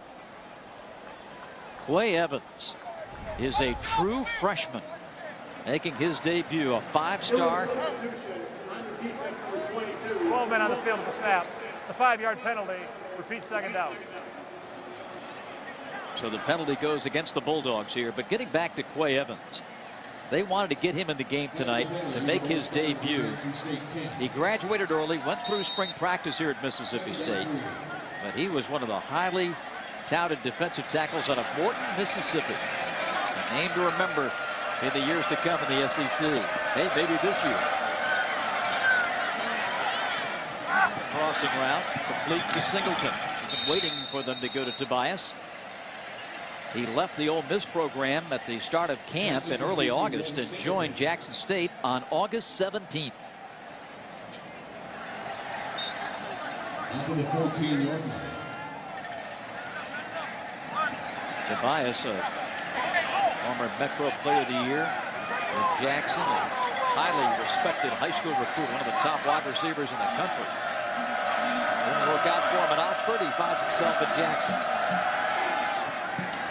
Quay Evans is a true freshman, making his debut, a 5-star. 12 men on the field at the snap. It's a 5-yard penalty. Repeat second down. So the penalty goes against the Bulldogs here. But getting back to Quay Evans, they wanted to get him in the game tonight to make his debut. He graduated early, went through spring practice here at Mississippi State, but he was one of the highly touted defensive tackles out of Morton, Mississippi. A name to remember in the years to come in the SEC. Hey, maybe this year. Crossing route, complete to Singleton. Been waiting for them to go to Tobias. He left the Ole Miss program at the start of camp in early August and joined Jackson State on August 17th. After the 14-yard line. Tobias, a former Metro Player of the Year with Jackson, a highly respected high school recruit, one of the top wide receivers in the country. Didn't work out for him at Oxford. He finds himself at Jackson.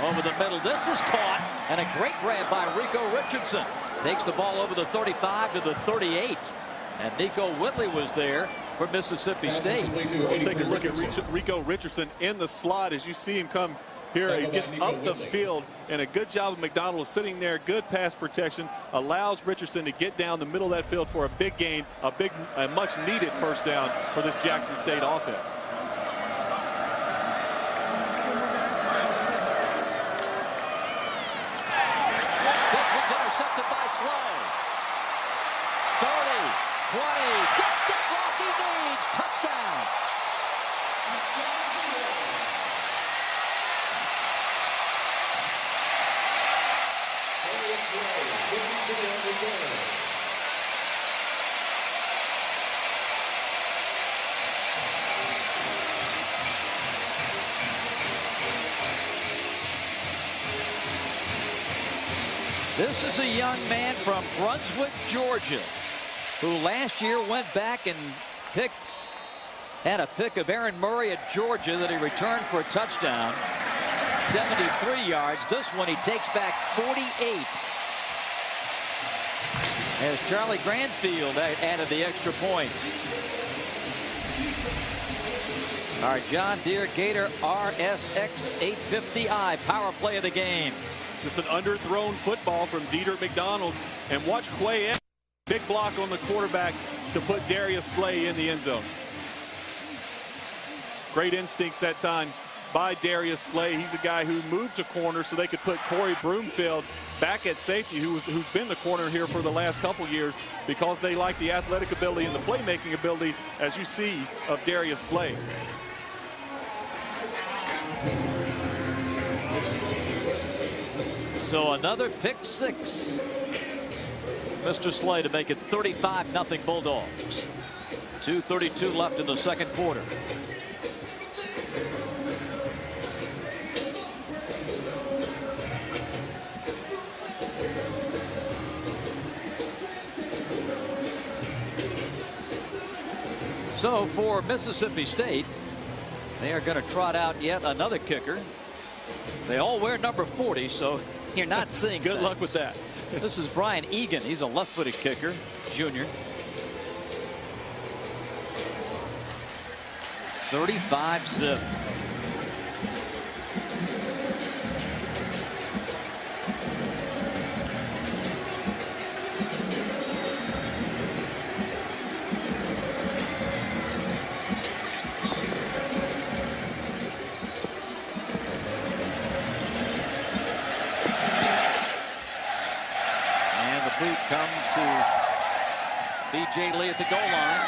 Over the middle, this is caught, and a great grab by Rico Richardson. Takes the ball over the 35 to the 38. And Nico Whitley was there for Mississippi State. Let's take a look at Rico Richardson in the slot as you see him come here. He gets up the field, and a good job of McDonald sitting there. Good pass protection allows Richardson to get down the middle of that field for a big gain, a much needed first down for this Jackson State offense. This was intercepted by Slow. 30, 20, gets the block he needs. Touchdown. This is a young man from Brunswick, Georgia, who last year went back and had a pick of Aaron Murray at Georgia that he returned for a touchdown. 73 yards. This one he takes back 48. As Charlie Granfield added the extra points. Our John Deere Gator RSX 850i power play of the game. Just an underthrown football from Dieter McDonald. And watch Quay, big block on the quarterback to put Darius Slay in the end zone. Great instincts that time by Darius Slay. He's a guy who moved to corner so they could put Corey Broomfield back at safety, who's been the corner here for the last couple years, because they like the athletic ability and the playmaking ability, as you see, of Darius Slay. So another pick six. Mr. Slay to make it 35-0 Bulldogs. 2:32 left in the second quarter. So for Mississippi State, they are going to trot out yet another kicker. They all wear number 40, so you're not seeing good luck with that. This is Brian Egan. He's a left-footed kicker, junior. 35-zip. Comes to B.J. Lee at the goal line.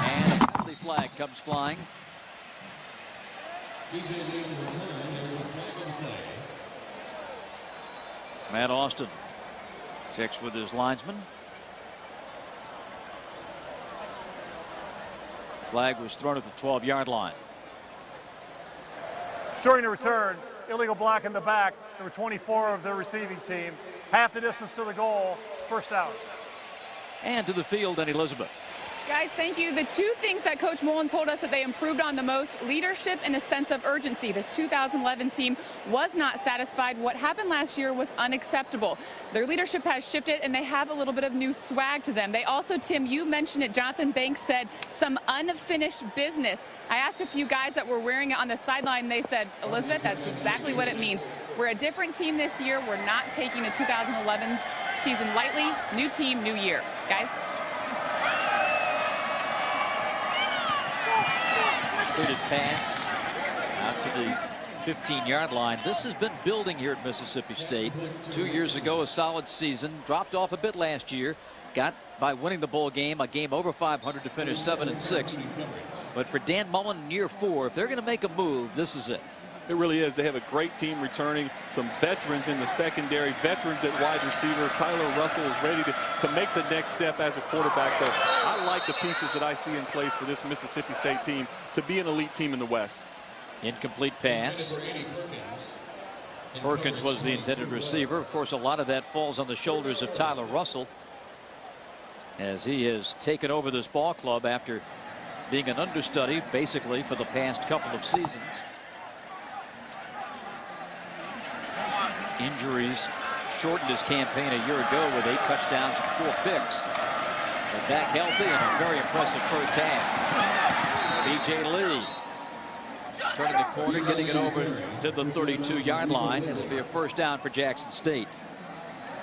And a penalty flag comes flying. B.J. Lee in return. There's a flag on play. Matt Austin checks with his linesman. Flag was thrown at the 12-yard line. During the return, illegal block in the back. There were 24 of the receiving team. Half the distance to the goal. First down. And to the field, and Elizabeth. Guys, thank you. The two things that Coach Mullen told us that they improved on the most: leadership and a sense of urgency. This 2011 team was not satisfied. What happened last year was unacceptable. Their leadership has shifted, and they have a little bit of new swag to them. They also, Tim, you mentioned it, Jonathan Banks said, some unfinished business. I asked a few guys that were wearing it on the sideline. They said, Elizabeth, that's exactly what it means. We're a different team this year. We're not taking the 2011 season lightly. New team, new year. Guys. Completed pass out to the 15-yard line. This has been building here at Mississippi State. 2 years ago, a solid season. Dropped off a bit last year. Got by winning the bowl game, a game over 500 to finish 7-6. But for Dan Mullen in year 4, if they're going to make a move, this is it. It really is. They have a great team returning, some veterans in the secondary, veterans at wide receiver. Tyler Russell is ready to make the next step as a quarterback. So I I like the pieces that I see in place for this Mississippi State team to be an elite team in the West. Incomplete pass. Perkins was the intended receiver. Of course, a lot of that falls on the shoulders of Tyler Russell, as he has taken over this ball club after being an understudy basically for the past couple of seasons. Injuries shortened his campaign a year ago with 8 touchdowns and 4 picks. But back healthy and a very impressive first half. B.J. Lee turning the corner, getting it over to the 32-yard line. It'll be a first down for Jackson State.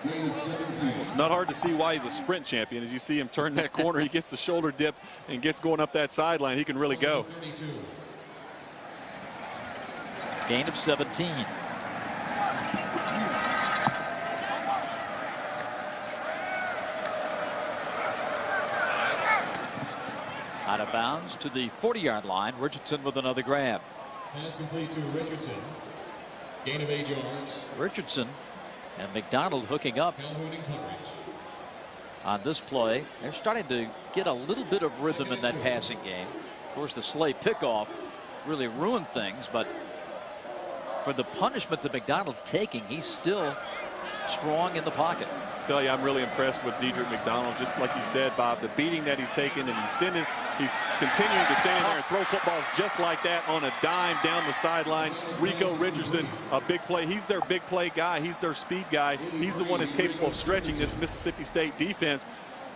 It's not hard to see why he's a sprint champion. As you see him turn that corner, he gets the shoulder dip and gets going up that sideline. He can really go. Gain of 17. Out of bounds to the 40-yard line. Richardson with another grab. Pass complete to Richardson. Gain of 8 yards. Richardson and McDonald hooking up on this play. They're starting to get a little bit of rhythm in that passing game. Of course, the Slay pickoff really ruined things, but for the punishment that McDonald's taking, he's still strong in the pocket. I tell you, I'm really impressed with Dedrick McDonald. Just like you said, Bob, the beating that he's taken, and he's continuing to stand there and throw footballs just like that on a dime down the sideline. Rico Richardson, a big play. He's their big play guy. He's their speed guy. He's the one that's capable of stretching this Mississippi State defense.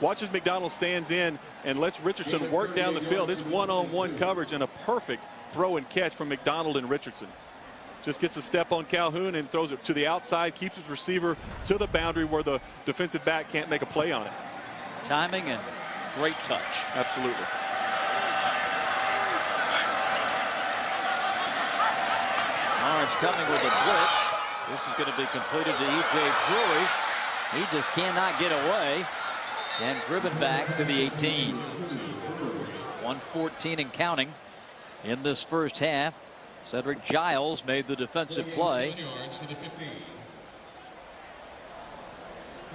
Watch as McDonald stands in and lets Richardson work down the field. It's one-on-one coverage and a perfect throw and catch from McDonald and Richardson. Just gets a step on Calhoun and throws it to the outside, keeps his receiver to the boundary where the defensive back can't make a play on it. Timing and great touch. Absolutely. Lawrence coming with a blitz. This is going to be completed to E.J. Drury. He just cannot get away and driven back to the 18. 1:14 and counting in this first half. Cedric Giles made the defensive play.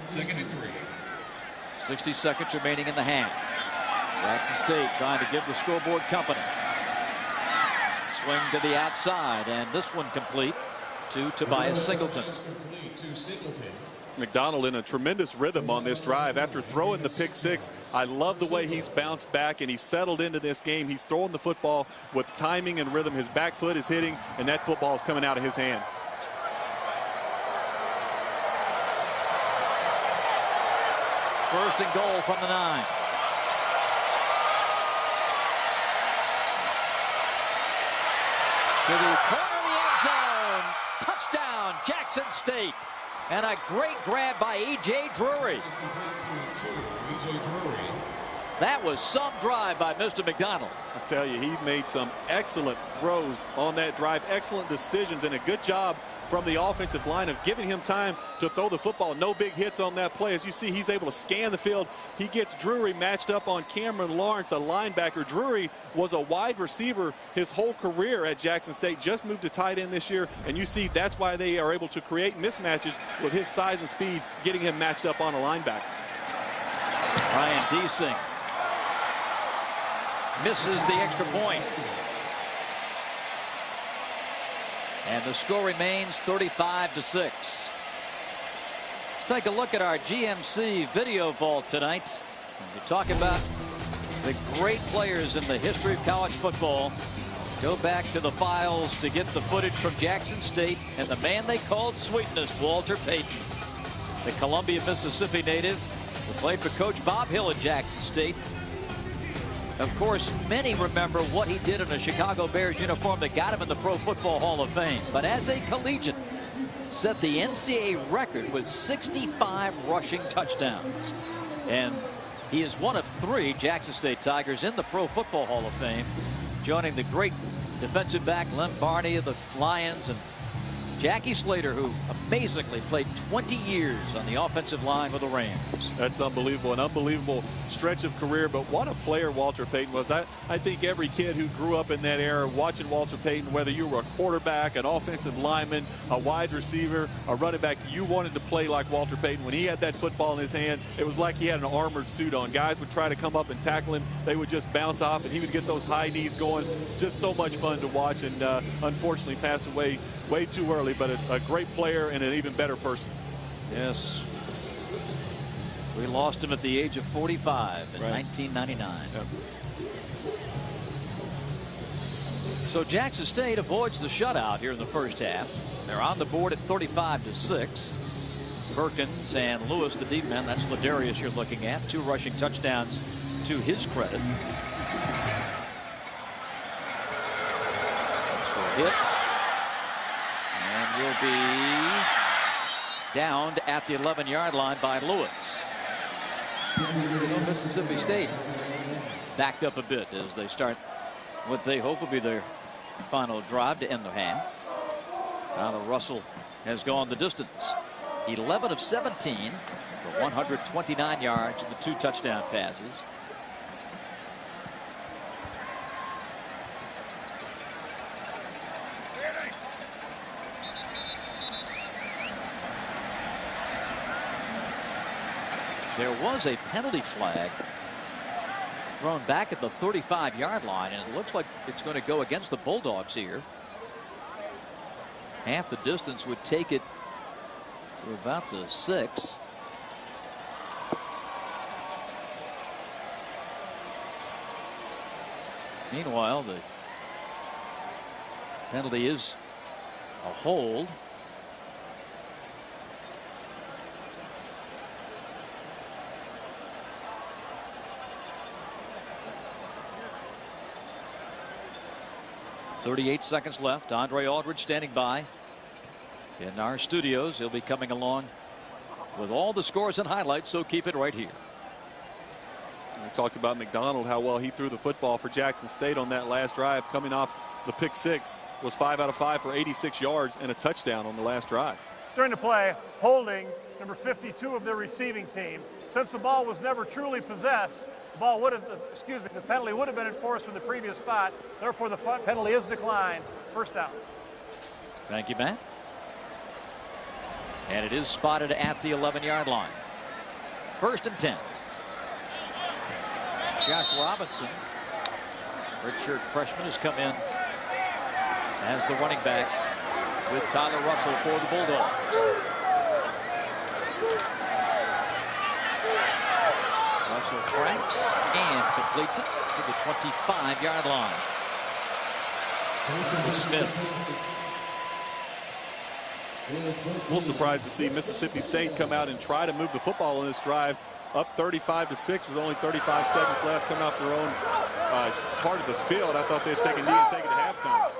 2nd and 3. 60 seconds remaining in the half. Jackson State trying to give the scoreboard company. Swing to the outside, and this one complete to Tobias Singleton. McDonald in a tremendous rhythm on this drive. After throwing the pick 6, I love the way he's bounced back and he's settled into this game. He's throwing the football with timing and rhythm. His back foot is hitting, and that football is coming out of his hand. First and goal from the 9. To the corner of the end zone. Touchdown, Jackson State. And a great grab by E.J. Drury. That was some drive by Mr. McDonald. I tell you, he made some excellent throws on that drive, excellent decisions, and a good job from the offensive line of giving him time to throw the football. No big hits on that play. As you see, he's able to scan the field. He gets Drury matched up on Cameron Lawrence, a linebacker. Drury was a wide receiver his whole career at Jackson State, just moved to tight end this year, and you see that's why they are able to create mismatches with his size and speed, getting him matched up on a linebacker. Ryan Deasing misses the extra point. And the score remains 35-6. Let's take a look at our GMC video vault tonight. We talk about the great players in the history of college football. Go back to the files to get the footage from Jackson State and the man they called Sweetness, Walter Payton. The Columbia, Mississippi native who played for Coach Bob Hill at Jackson State. Of course, many remember what he did in a Chicago Bears uniform that got him in the Pro Football Hall of Fame. But as a collegiate, set the NCAA record with 65 rushing touchdowns. And he is one of 3 Jackson State Tigers in the Pro Football Hall of Fame, joining the great defensive back Lem Barney of the Lions and Jackie Slater, who amazingly played 20 years on the offensive line with the Rams. That's unbelievable. An unbelievable stretch of career, but what a player Walter Payton was. I think every kid who grew up in that era watching Walter Payton, whether you were a quarterback, an offensive lineman, a wide receiver, a running back, you wanted to play like Walter Payton. When he had that football in his hand, it was like he had an armored suit on. Guys would try to come up and tackle him. They would just bounce off, and he would get those high knees going. Just so much fun to watch, and unfortunately passed away way too early, but a great player and an even better person. Yes. We lost him at the age of 45 in 1999. Yep. So Jackson State avoids the shutout here in the first half. They're on the board at 35-6. Perkins and Lewis, the deep men, that's Ladarius you're looking at. 2 rushing touchdowns to his credit. So hit. And will be downed at the 11-yard line by Lewis. Mississippi State backed up a bit as they start what they hope will be their final drive to end the half. Tyler Russell has gone the distance. 11 of 17 for 129 yards and the 2 touchdown passes. There was a penalty flag thrown back at the 35-yard line, and it looks like it's going to go against the Bulldogs here. Half the distance would take it to about the 6. Meanwhile, the penalty is a hold. .38 seconds left. Andre Aldridge standing by in our studios. He'll be coming along with all the scores and highlights, so keep it right here. We talked about McDonald, how well he threw the football for Jackson State on that last drive. Coming off the pick 6, was 5 out of 5 for 86 yards and a touchdown on the last drive. During the play, holding number 52 of the receiving team. Since the ball was never truly possessed, the penalty would have been enforced from the previous spot. Therefore, the penalty is declined. First down. Thank you, Matt. And it is spotted at the 11-yard line. 1st and 10. Josh Robinson, redshirt freshman, has come in as the running back with Tyler Russell for the Bulldogs. Russell cranks and completes it to the 25-yard line. Smith. A little surprised to see Mississippi State come out and try to move the football in this drive. Up 35-6 with only 35 seconds left, come out their own part of the field. I thought they'd take a knee and take it to halftime.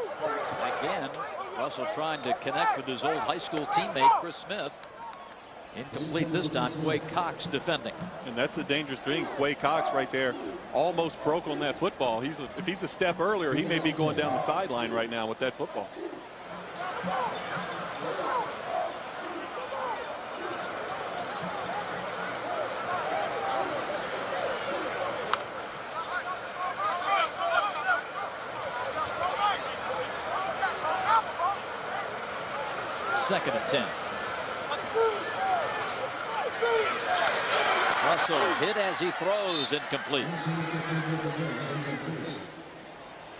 Again, Russell trying to connect with his old high school teammate, Chris Smith. Incomplete this time. Quay Cox defending. And that's the dangerous thing. Quay Cox right there almost broke on that football. If he's a step earlier, he may be going down the sideline right now with that football. Second and 10. Russell hit as he throws, incomplete.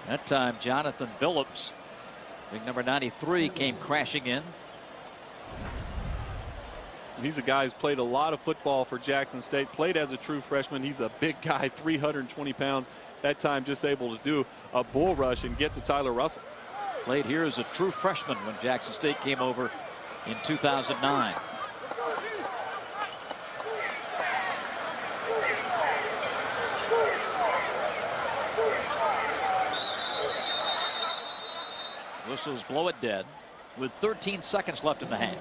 That time Jonathan Billups, big number 93, came crashing in. He's a guy who's played a lot of football for Jackson State, played as a true freshman. He's a big guy, 320 pounds. That time just able to do a bull rush and get to Tyler Russell. Played here as a true freshman when Jackson State came over in 2009. Whistles blow it dead with 13 seconds left in the half.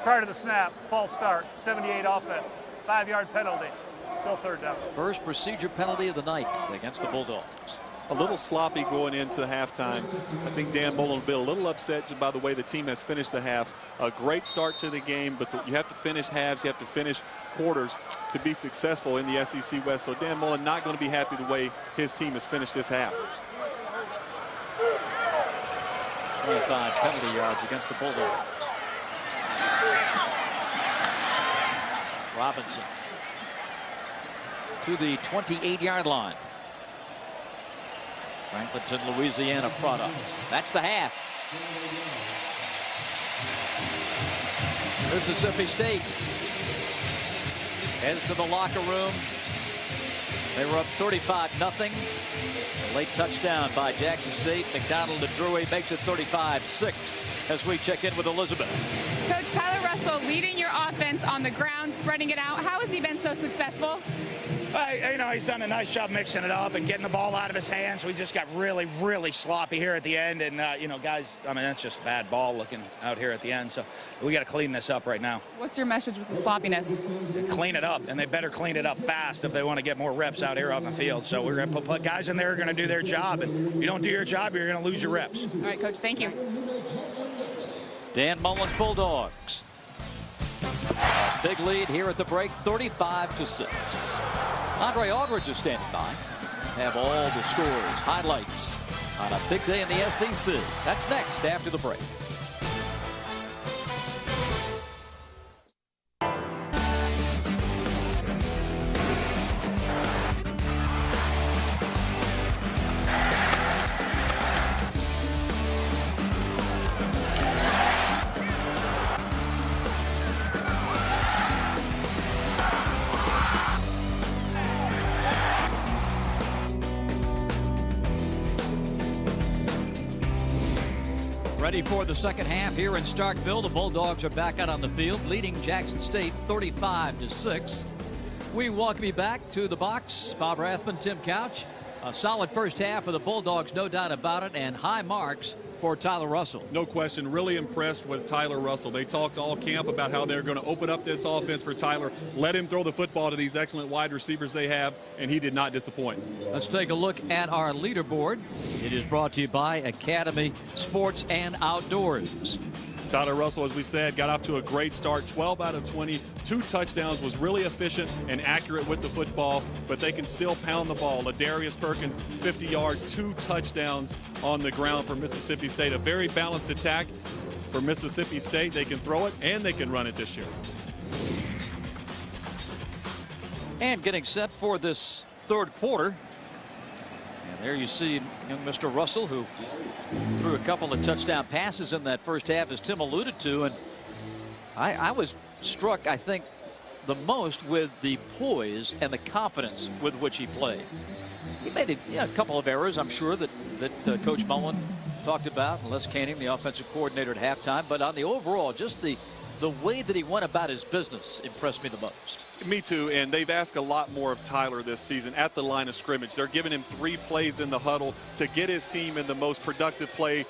Prior to the snap, false start, 78 offense, 5-yard penalty, still third down. First procedure penalty of the night against the Bulldogs. a little sloppy going into halftime. I think Dan Mullen will be a little upset by the way the team has finished the half. A great start to the game, but you have to finish halves, you have to finish quarters to be successful in the SEC West. So Dan Mullen not going to be happy the way his team has finished this half. 25 penalty yards against the Bulldogs. Robinson to the 28-yard line. Franklinton, Louisiana product. That's the half. Mississippi State heads to the locker room. They were up 35-0. A late touchdown by Jackson State. McDonald to Drury makes it 35-6 as we check in with Elizabeth. Coach Tyler Russell leading your offense on the ground, spreading it out. How has he been so successful? You know, he's done a nice job mixing it up and getting the ball out of his hands. We just got really, really sloppy here at the end. And, you know, guys, I mean, that's just bad ball looking out here at the end. So we got to clean this up right now. What's your message with the sloppiness? Clean it up, and they better clean it up fast if they want to get more reps out here on the field. So we're going to put guys in there who are going to do their job. And if you don't do your job, you're going to lose your reps. All right, Coach, thank you. Dan Mullen's Bulldogs. A big lead here at the break, 35-6. Andre Aldridge is standing by. Have all the scores, highlights on a big day in the SEC. That's next after the break. Ready for the second half here in Starkville. The Bulldogs are back out on the field, leading Jackson State 35-6. We welcome you back to the box. Bob Rathman, Tim Couch. A solid first half for the Bulldogs, no doubt about it, and high marks for Tyler Russell. No question. Really impressed with Tyler Russell. They talked all camp about how they're going to open up this offense for Tyler, let him throw the football to these excellent wide receivers they have, and he did not disappoint. Let's take a look at our leaderboard. It is brought to you by Academy Sports and Outdoors. Tyler Russell, as we said, got off to a great start. 12 out of 20, 2 touchdowns, was really efficient and accurate with the football, but they can still pound the ball. Ladarius Perkins, 50 yards, 2 touchdowns on the ground for Mississippi State. A very balanced attack for Mississippi State. They can throw it and they can run it this year. And getting set for this third quarter. And there you see young Mr. Russell, who threw a couple of touchdown passes in that first half, as Tim alluded to. And I was struck, I think, the most with the poise and the confidence with which he played. He made a couple of errors, I'm sure, that Coach Mullen talked about, and Les Canning, the offensive coordinator, at halftime. But on the overall, just the way that he went about his business impressed me the most. Me too, and they've asked a lot more of Tyler this season at the line of scrimmage. They're giving him 3 plays in the huddle to get his team in the most productive play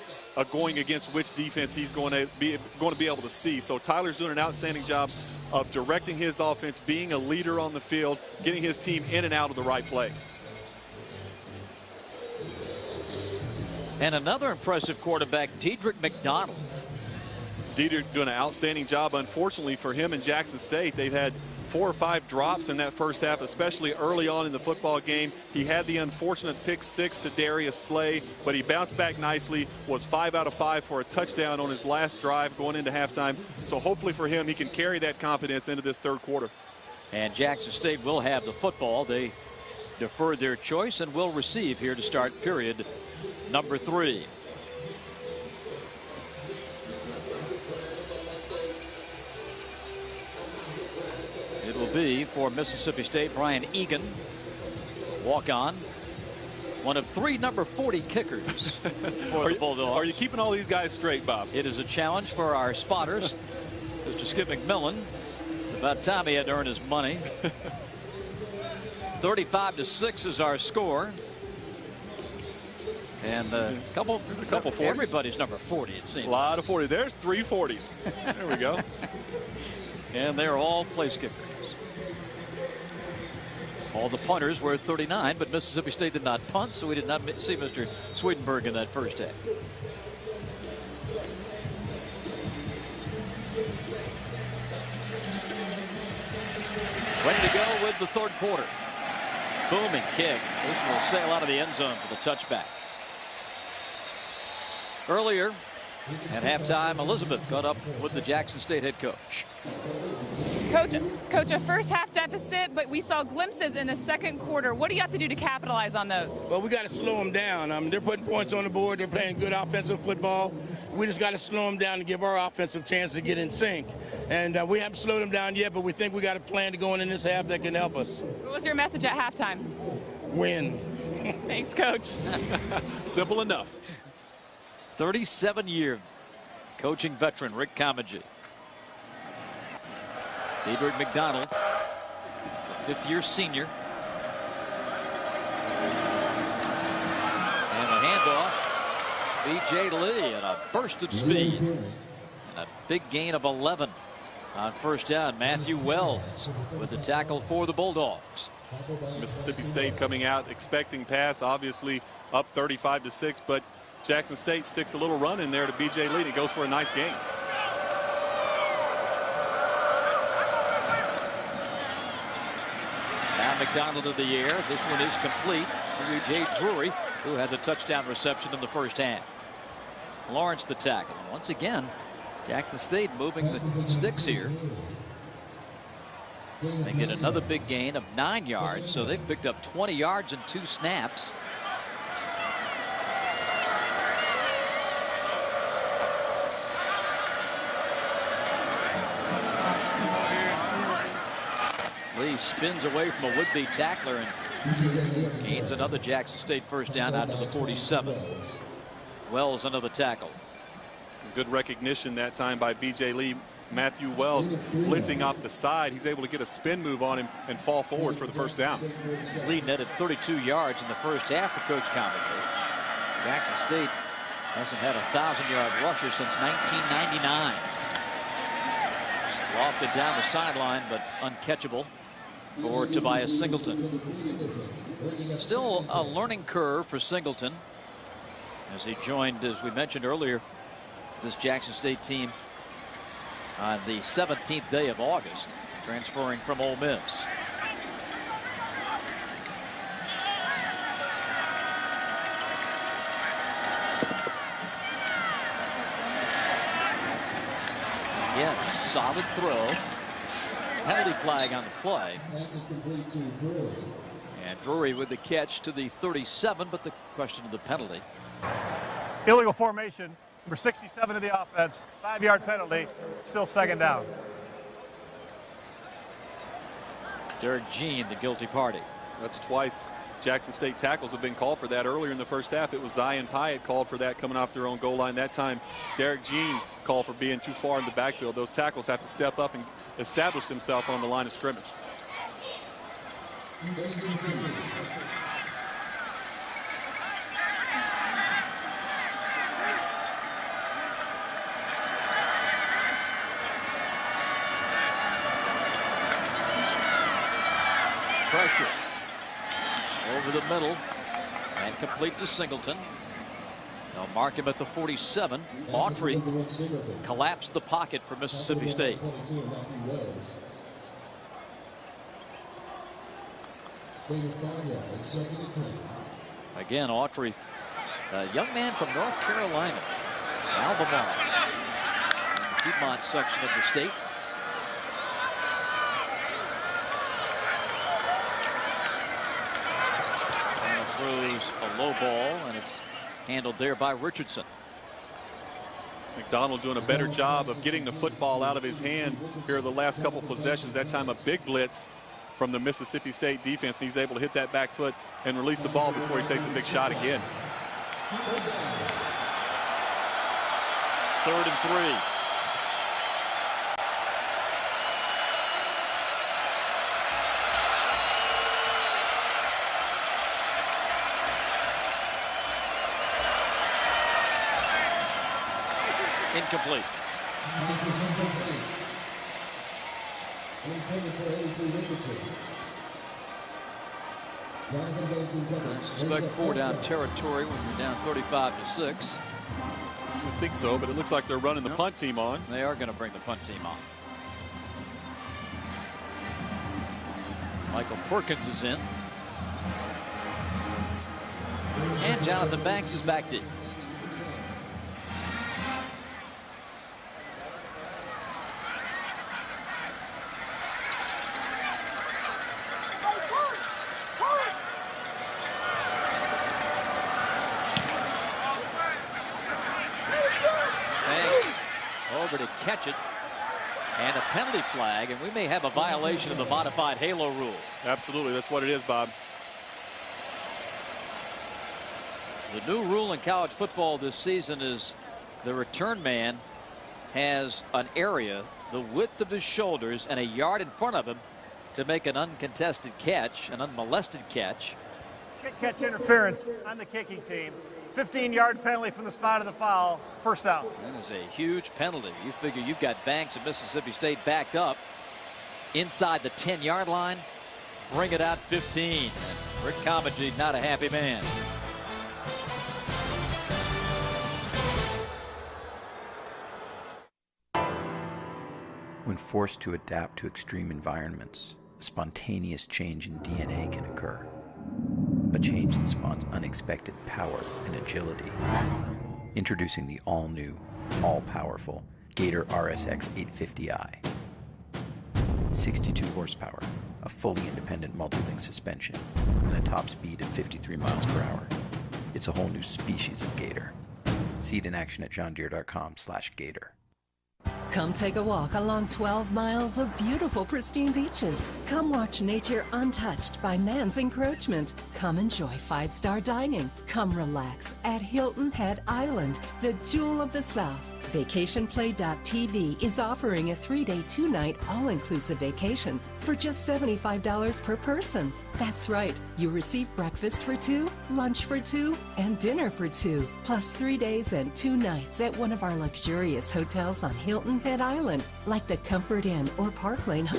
going against which defense he's going to be able to see. So Tyler's doing an outstanding job of directing his offense, being a leader on the field, getting his team in and out of the right play. And another impressive quarterback, Dedrick McDonald. Dedrick doing an outstanding job. Unfortunately for him and Jackson State, they've had 4 or 5 drops in that first half, especially early on in the football game. He had the unfortunate pick 6 to Darius Slay, but he bounced back nicely, was 5 out of 5 for a touchdown on his last drive going into halftime. So hopefully for him, he can carry that confidence into this third quarter. And Jackson State will have the football. They deferred their choice and will receive here to start period number 3. It will be for Mississippi State, Brian Egan, walk-on, one of 3 number 40 kickers for the Bulldogs. Are you keeping all these guys straight, Bob? It is a challenge for our spotters. Mr. Skip McMillan, it's about time he had to earn his money. 35-6 is our score. And a couple 40s. Everybody's number 40, it seems. A lot of 40s. There's 3 40s. There we go. And they're all place kickers. All the punters were at 39, but Mississippi State did not punt, so we did not see Mr. Swedenberg in that first half. Ready to go with the third quarter. Booming kick. This will sail out of the end zone for the touchback. Earlier at halftime, Elizabeth got up with the Jackson State head coach. Coach, a first half deficit, but we saw glimpses in the second quarter. What do you have to do to capitalize on those? Well, we got to slow them down. They're putting points on the board. They're playing good offensive football. We just got to slow them down to give our offensive chance to get in sync. And we haven't slowed them down yet, but we think we got a plan to go in this half that can help us. What was your message at halftime? Win. Thanks, Coach. Simple enough. 37-year coaching veteran Rick Comegee. David McDonald, a fifth-year senior. And a handoff. B.J. Lee and a burst of speed. And a big gain of 11 on first down. Matthew Wells with the tackle for the Bulldogs. Mississippi State coming out expecting pass, obviously up 35-6, but Jackson State sticks a little run in there to B.J. Lee and it goes for a nice gain. Now McDonald in the air. This one is complete. J. Drury, who had the touchdown reception in the first half. Lawrence the tackle. Once again, Jackson State moving the sticks here. They get another big gain of 9 yards, so they've picked up 20 yards in 2 snaps. Lee spins away from a would-be tackler and gains another Jackson State first down out to the 47. Wells another tackle. Good recognition that time by B.J. Lee. Matthew Wells blitzing off the side. He's able to get a spin move on him and fall forward for the first down. Lee netted 32 yards in the first half for Coach Comegee. Jackson State hasn't had a 1,000-yard rusher since 1999. Lofted down the sideline, but uncatchable for Tobias Singleton. Still a learning curve for Singleton as he joined, as we mentioned earlier, this Jackson State team on the 17th day of August, transferring from Ole Miss. Again, solid throw. Penalty flag on the play. Pass is complete to Drury. And Drury with the catch to the 37, but the question of the penalty. Illegal formation, number 67 of the offense, 5-yard penalty, still second down. Derek Jean, the guilty party. That's twice Jackson State tackles have been called for that. Earlier in the first half, it was Zion Pyatt called for that coming off their own goal line. That time, Derek Jean called for being too far in the backfield. Those tackles have to step up and establish themselves on the line of scrimmage. Pressure over the middle and complete to Singleton. They'll mark him at the 47. Autry collapsed the pocket for Mississippi State. Again, Autry, a young man from North Carolina, Albemarle, in the Piedmont section of the state. Throws a low ball, and it's handled there by Richardson. McDonald doing a better job of getting the football out of his hand here the last couple possessions. That time a big blitz from the Mississippi State defense, and he's able to hit that back foot and release the ball before he takes a big shot again. 3rd and 3. Incomplete. This is incomplete. Intended for 83 Richardson. Expect 4 down territory when you're down 35-6. I think so, but it looks like they're running the punt team on. They are going to bring the punt team on. Michael Perkins is in. And Jonathan Banks is back deep. To catch it, and a penalty flag, and we may have a violation of the modified halo rule. Absolutely, that's what it is, Bob. The new rule in college football this season is the return man has an area the width of his shoulders and a yard in front of him to make an uncontested catch, an unmolested catch. Catch interference on the kicking team. 15-yard penalty from the spot of the foul. First down. That is a huge penalty. You figure you've got Banks of Mississippi State backed up inside the 10-yard line. Bring it out 15. And Rick Comagene not a happy man. When forced to adapt to extreme environments, a spontaneous change in DNA can occur. A change that spawns unexpected power and agility. Introducing the all-new, all-powerful Gator RSX 850i. 62 horsepower, a fully independent multi-link suspension, and a top speed of 53 miles per hour. It's a whole new species of Gator. See it in action at johndeere.com/Gator. Come take a walk along 12 miles of beautiful, pristine beaches. Come watch nature untouched by man's encroachment. Come enjoy 5-star dining. Come relax at Hilton Head Island, the jewel of the South. VacationPlay.tv is offering a 3-day, 2-night, all-inclusive vacation for just $75 per person. That's right, you receive breakfast for 2, lunch for 2, and dinner for 2, plus 3 days and 2 nights at one of our luxurious hotels on Hilton Head Island, like the Comfort Inn or Park Lane.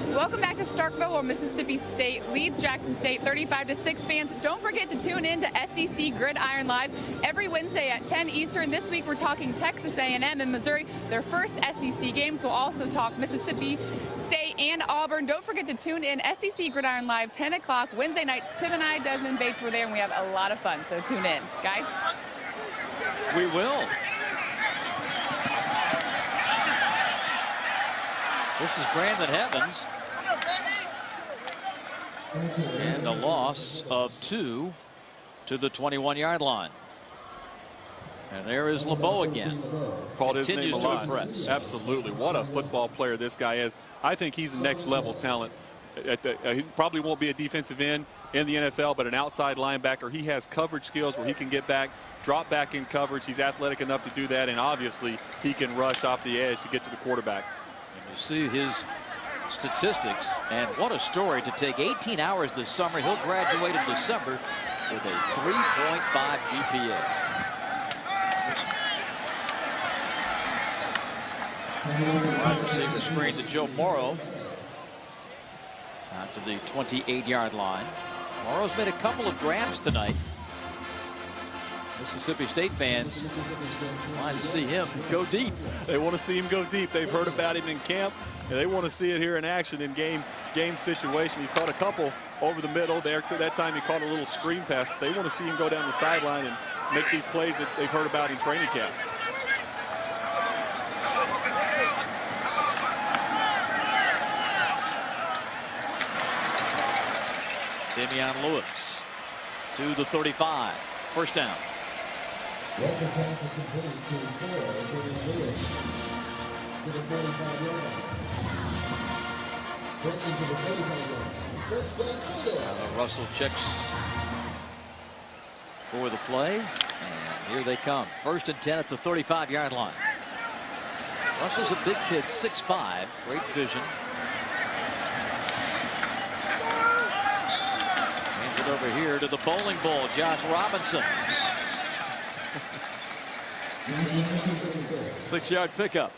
Welcome back to Starkville, where Mississippi State leads Jackson State 35-6. Fans, don't forget to tune in to SEC Gridiron Live every Wednesday at 10 Eastern. This week we're talking Texas A&M and Missouri, their first SEC games. We'll also talk Mississippi State and Auburn. Don't forget to tune in SEC Gridiron Live 10 o'clock Wednesday nights. Tim and I, Desmond Bates, were there, and we have a lot of fun, so tune in, guys. We will. This is Brandon Evans. And a loss of 2 to the 21-yard line. And there is LeBeau again. Called his name a lot. Impress. Absolutely. What a football player this guy is. I think he's the next level talent. He probably won't be a defensive end in the NFL, but an outside linebacker. He has coverage skills where he can get back, drop back in coverage. He's athletic enough to do that, and obviously he can rush off the edge to get to the quarterback. And you see his statistics, and what a story to take 18 hours this summer. He'll graduate in December with a 3.5 GPA. Wide receiver screen to Joe Morrow. Out to the 28-yard line. Morrow's made a couple of grabs tonight. Mississippi State fans want to see him go deep. They want to see him go deep. They've heard about him in camp, and they want to see it here in action in game situation. He's caught a couple over the middle there. To that time, he caught a little screen pass. They want to see him go down the sideline and make these plays that they've heard about in training camp. Damian Lewis to the 35. First down. Russell pass is complete to Lewis to the 45-yard line. Brunson to the 35-yard line. First down, Russell checks for the plays, and here they come. First and 10 at the 35-yard line. Russell's a big kid, 6'5", great vision. Hands it over here to the bowling ball, Josh Robinson. 6-yard pickup.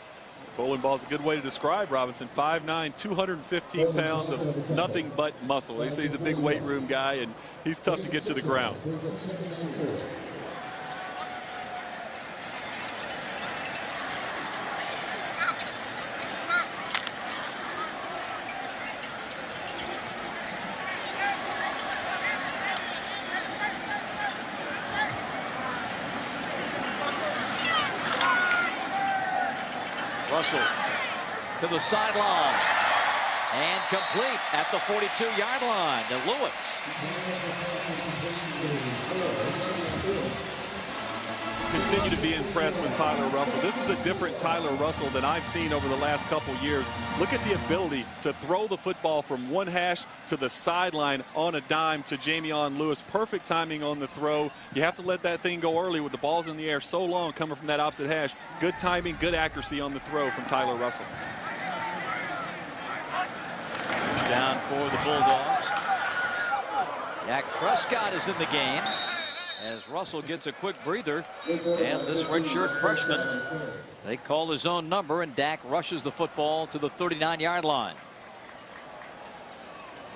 Bowling ball is a good way to describe Robinson. 5'9", 215 pounds of nothing but muscle. They say he's a big weight room guy, and he's tough to get to the ground. Russell to the sideline and complete at the 42-yard line to Lewis. Continue to be impressed with Tyler Russell. This is a different Tyler Russell than I've seen over the last couple years. Look at the ability to throw the football from one hash to the sideline on a dime to Jamion Lewis. Perfect timing on the throw. You have to let that thing go early with the balls in the air so long coming from that opposite hash. Good timing, good accuracy on the throw from Tyler Russell. First down for the Bulldogs. Dak Prescott is in the game as Russell gets a quick breather, and this redshirt freshman, they call his own number, and Dak rushes the football to the 39-yard line.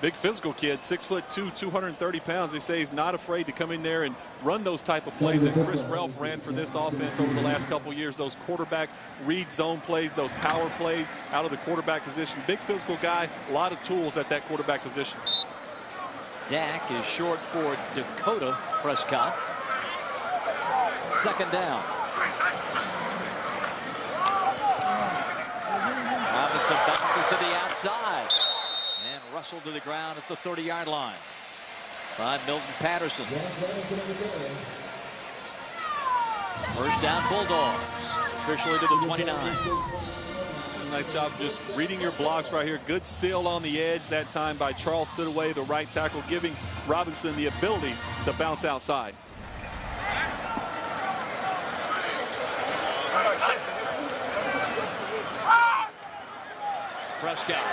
Big physical kid, 6'2", 230 pounds. They say he's not afraid to come in there and run those type of plays that Chris Relf ran for this offense over the last couple years. Those quarterback read zone plays, those power plays out of the quarterback position. Big physical guy, a lot of tools at that quarterback position. Dak is short for Dakota Prescott. Second down. Robinson bounces to the outside. And Russell to the ground at the 30-yard line by Milton Patterson. First down Bulldogs. Officially to the 29. Nice job just reading your blocks right here. Good seal on the edge that time by Charles Sidaway, the right tackle, giving Robinson the ability to bounce outside. Prescott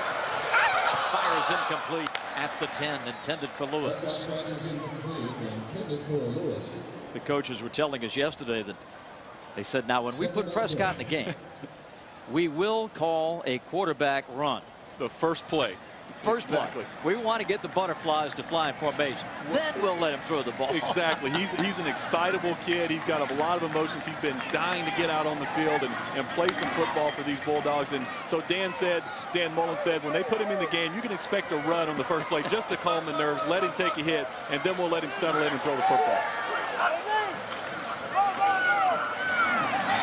fires incomplete at the 10, intended for Lewis. The coaches were telling us yesterday that they said, now when we put Prescott in the game, we will call a quarterback run. The first play. First exactly. Play. We want to get the butterflies to fly in formation. Then we'll let him throw the ball. Exactly. He's an excitable kid. He's got a lot of emotions. He's been dying to get out on the field and play some football for these Bulldogs. And so Dan Mullen said, when they put him in the game, you can expect a run on the first play just to calm the nerves, let him take a hit, and then we'll let him settle in and throw the football.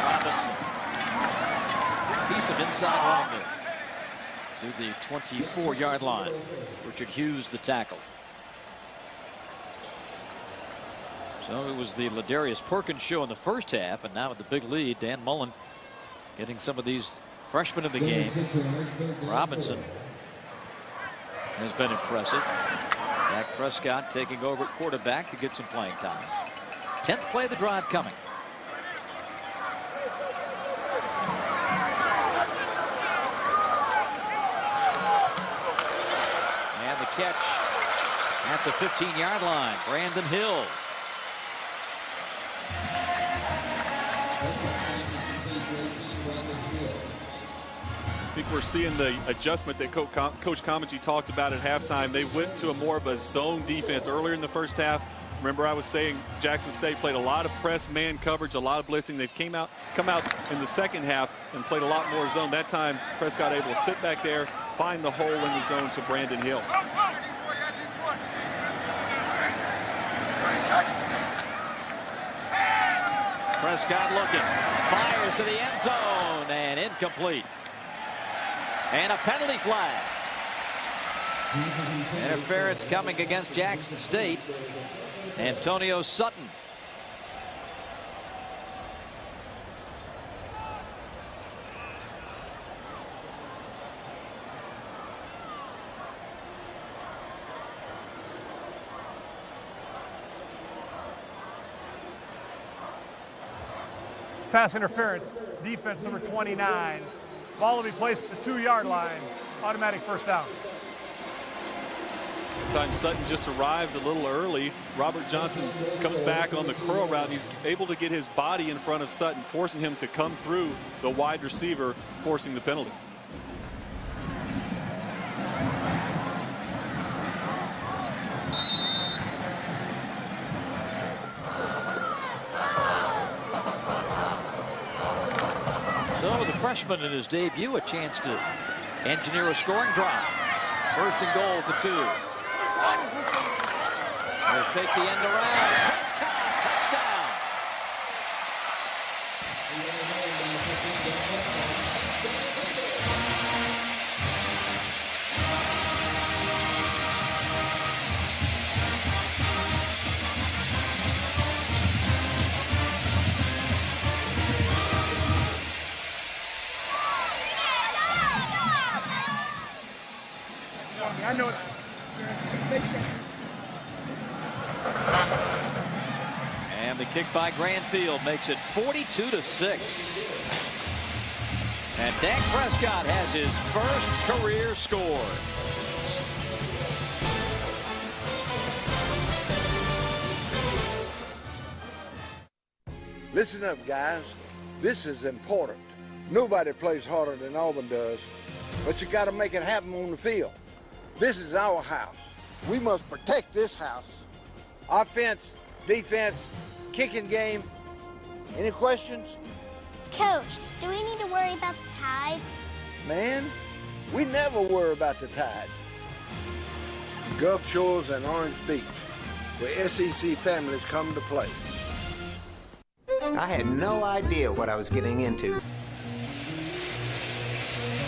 Robinson. Piece of inside line there to the 24-yard line. Richard Hughes, the tackle. So it was the Ladarius Perkins show in the first half, and now with the big lead, Dan Mullen getting some of these freshmen in the game. Robinson has been impressive. Dak Prescott taking over at quarterback to get some playing time. 10th play of the drive coming. And the catch at the 15-yard line, Brandon Hill. I think we're seeing the adjustment that Coach Comanche talked about at halftime. They went to a more of a zone defense earlier in the first half. Remember, I was saying Jackson State played a lot of press man coverage, a lot of blitzing. They've come out in the second half and played a lot more zone. That time, Prescott able to sit back there, find the hole in the zone to Brandon Hill. Prescott looking, fires to the end zone, and incomplete. And a penalty flag. Interference coming against Jackson State. Antonio Sutton. Pass interference, defense number 29. Ball will be placed at the 2-yard line. Automatic first down. time Sutton just arrives a little early. Robert Johnson comes back on the curl route, and he's able to get his body in front of Sutton, forcing him to come through the wide receiver, forcing the penalty. So the freshman in his debut, a chance to engineer a scoring drive. 1st and goal to 2. They take the end around. Touchdown. I know it. And the kick by Granfield makes it 42-6. And Dak Prescott has his first career score. Listen up, guys. This is important. Nobody plays harder than Auburn does, but you got to make it happen on the field. This is our house. We must protect this house. Offense, defense, kicking game. Any questions? Coach, do we need to worry about the Tide? Man, we never worry about the Tide. Gulf Shores and Orange Beach, where SEC families come to play. I had no idea what I was getting into.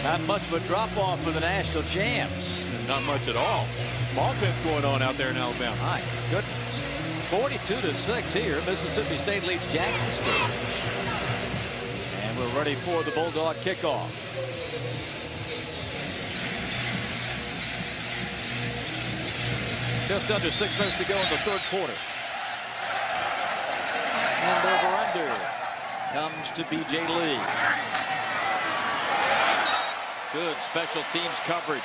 Not much of a drop-off for the national champs. Not much at all. Some offense going on out there in Alabama. My goodness. 42-6 here. Mississippi State leads Jackson State. And we're ready for the Bulldog kickoff. Just under 6 minutes to go in the 3rd quarter. And over-under comes to B.J. Lee. Good special teams coverage.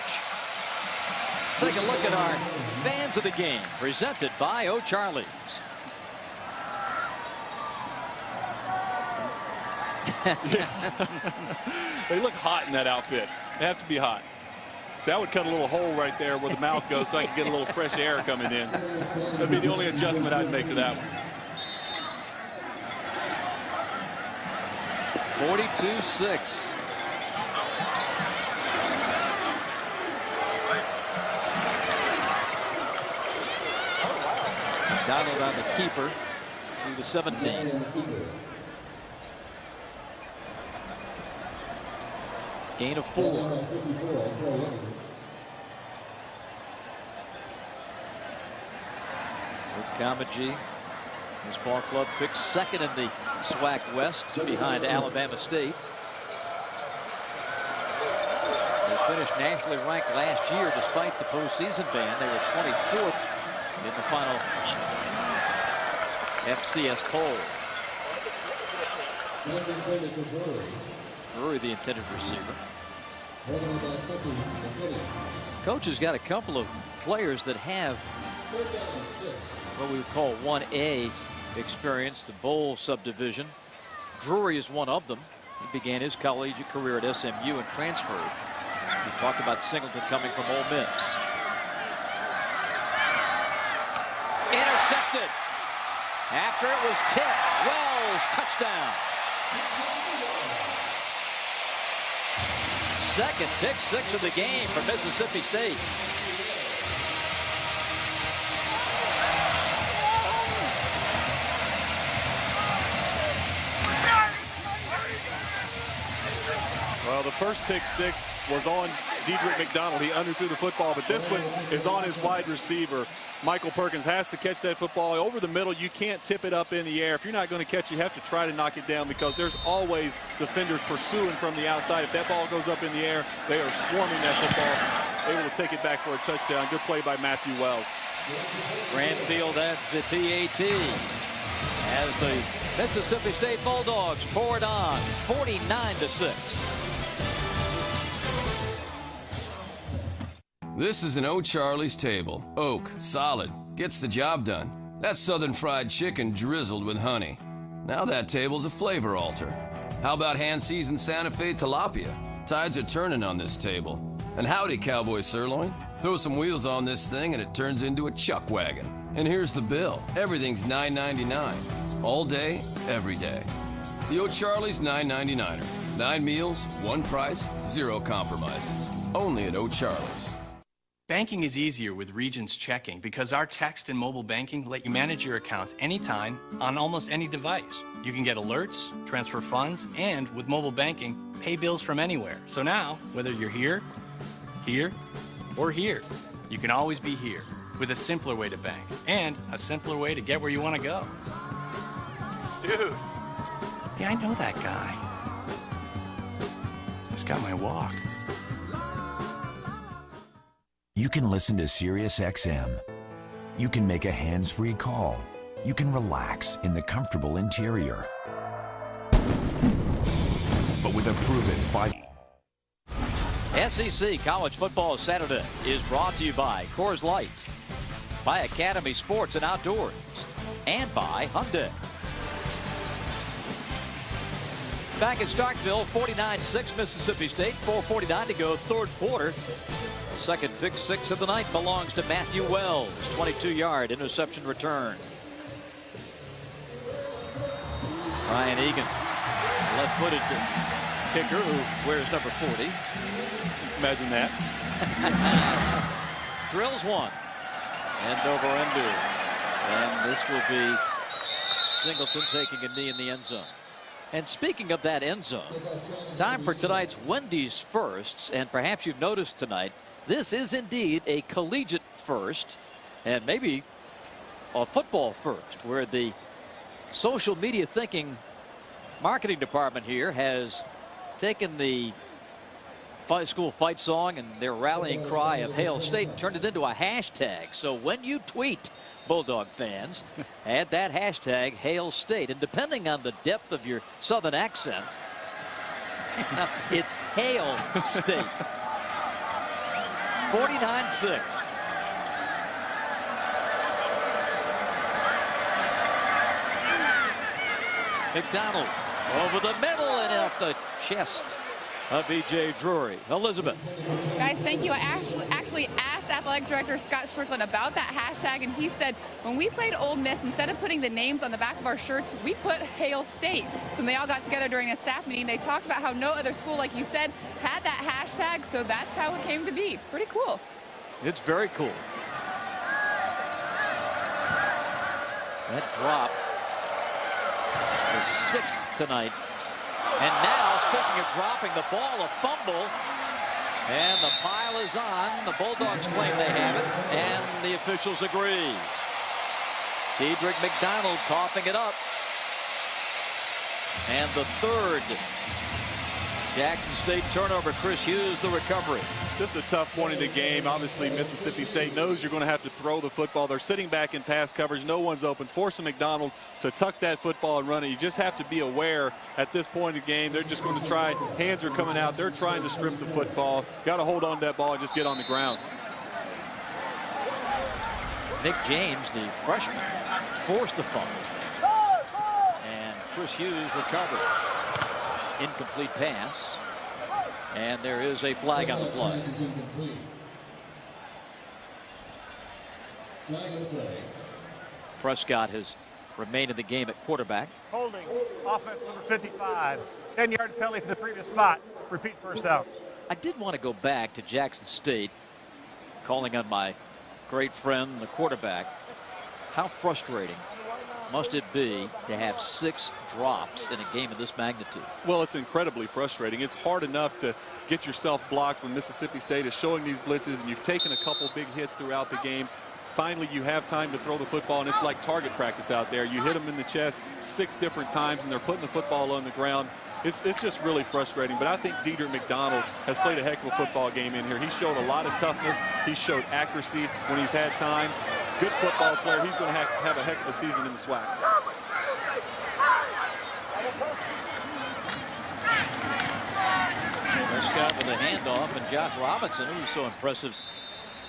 Take a look at our fans of the game, presented by O'Charlie's. They look hot in that outfit. They have to be hot. See, I would cut a little hole right there where the mouth goes so I can get a little fresh air coming in. That'd be the only adjustment I'd make to that one. 42-6. Donald on the keeper to the 17. Gain of 4. Kamaji, his ball club picked 2nd in the SWAC West behind Alabama State. They finished nationally ranked last year despite the postseason ban. They were 24th in the final FCS poll. Drury, the intended receiver. Coach has got a couple of players that have what we would call 1A experience, the bowl subdivision. Drury is one of them. He began his collegiate career at SMU and transferred. We talked about Singleton coming from Ole Miss. Intercepted. After it was tipped. Wells, touchdown. 2nd pick 6 of the game for Mississippi State. Well, the first pick 6 was on Dedrick McDonald. He underthrew the football, but this one is on his wide receiver. Michael Perkins has to catch that football over the middle. You can't tip it up in the air. If you're not going to catch it, you have to try to knock it down because there's always defenders pursuing from the outside. If that ball goes up in the air, they are swarming that football, able to take it back for a touchdown. Good play by Matthew Wells. Granfield adds the PAT as the Mississippi State Bulldogs pour it on 49-6. This is an O'Charlie's table. Oak, solid, gets the job done. That's Southern fried chicken drizzled with honey. Now that table's a flavor altar. How about hand-seasoned Santa Fe tilapia? Tides are turning on this table. And howdy, cowboy sirloin. Throw some wheels on this thing and it turns into a chuck wagon. And here's the bill. Everything's $9.99. All day, every day. The O'Charlie's $9.99er. 9 meals, 1 price, 0 compromises. Only at O'Charlie's. Banking is easier with Regions Checking because our text and mobile banking let you manage your accounts anytime on almost any device. You can get alerts, transfer funds, and with mobile banking, pay bills from anywhere. So now, whether you're here, or here, you can always be here with a simpler way to bank and a simpler way to get where you want to go. Dude, yeah, I know that guy. He's got my walk. You can listen to SiriusXM. You can make a hands-free call. You can relax in the comfortable interior. But with a proven SEC College Football Saturday is brought to you by Coors Light, by Academy Sports and Outdoors, and by Hyundai. Back at Starkville, 49-6 Mississippi State, 4:49 to go, third quarter. Second pick six of the night belongs to Matthew Wells, 22-yard interception return. Ryan Egan, left-footed kicker who wears number 40. Imagine that. Drills one. End over end. And this will be Singleton taking a knee in the end zone. And speaking of that end zone, time for tonight's Wendy's Firsts. And perhaps you've noticed tonight, this is indeed a collegiate first and maybe a football first, where the social media thinking marketing department here has taken the school fight song and their rallying cry of Hail State and turned it into a hashtag. So when you tweet, Bulldog fans, add that hashtag Hail State, and depending on the depth of your southern accent, it's Hail State. 49-6. McDonald over the middle and off the chest of B.J. Drury. Elizabeth. Guys, thank you. I actually asked Athletic Director Scott Strickland about that hashtag, and he said when we played Ole Miss, instead of putting the names on the back of our shirts, we put Hail State. So when they all got together during a staff meeting, they talked about how no other school, like you said, had that hashtag, so that's how it came to be. Pretty cool. It's very cool. That drop was 6th tonight. And now, speaking of dropping the ball, a fumble. And the pile is on. The Bulldogs claim they have it, and the officials agree. Dedrick McDonald coughing it up. And the third Jackson State turnover. Chris Hughes, the recovery. Just a tough point in the game. Obviously, Mississippi State knows you're going to have to throw the football. They're sitting back in pass coverage. No one's open. Forcing McDonald to tuck that football and run it. You just have to be aware at this point in the game. They're just going to try. Hands are coming out. They're trying to strip the football. Got to hold on to that ball and just get on the ground. Nick James, the freshman, forced the fumble. And Chris Hughes recovered. Incomplete pass. And there is a flag on the play. Prescott has remained in the game at quarterback. Holding, offense number 55. 10-yard penalty for the previous spot. Repeat first down. I did want to go back to Jackson State, calling on my great friend, the quarterback. How frustrating must it be to have 6 drops in a game of this magnitude? Well, it's incredibly frustrating. It's hard enough to get yourself blocked when Mississippi State is showing these blitzes and you've taken a couple big hits throughout the game. Finally, you have time to throw the football, and it's like target practice out there. You hit them in the chest 6 different times, and they're putting the football on the ground. It's just really frustrating, but I think Dedrick McDonald has played a heck of a football game in here. He showed a lot of toughness. He showed accuracy when he's had time. Good football player. He's going to have a heck of a season in the SWAC. Prescott with a handoff, and Josh Robinson, who's so impressive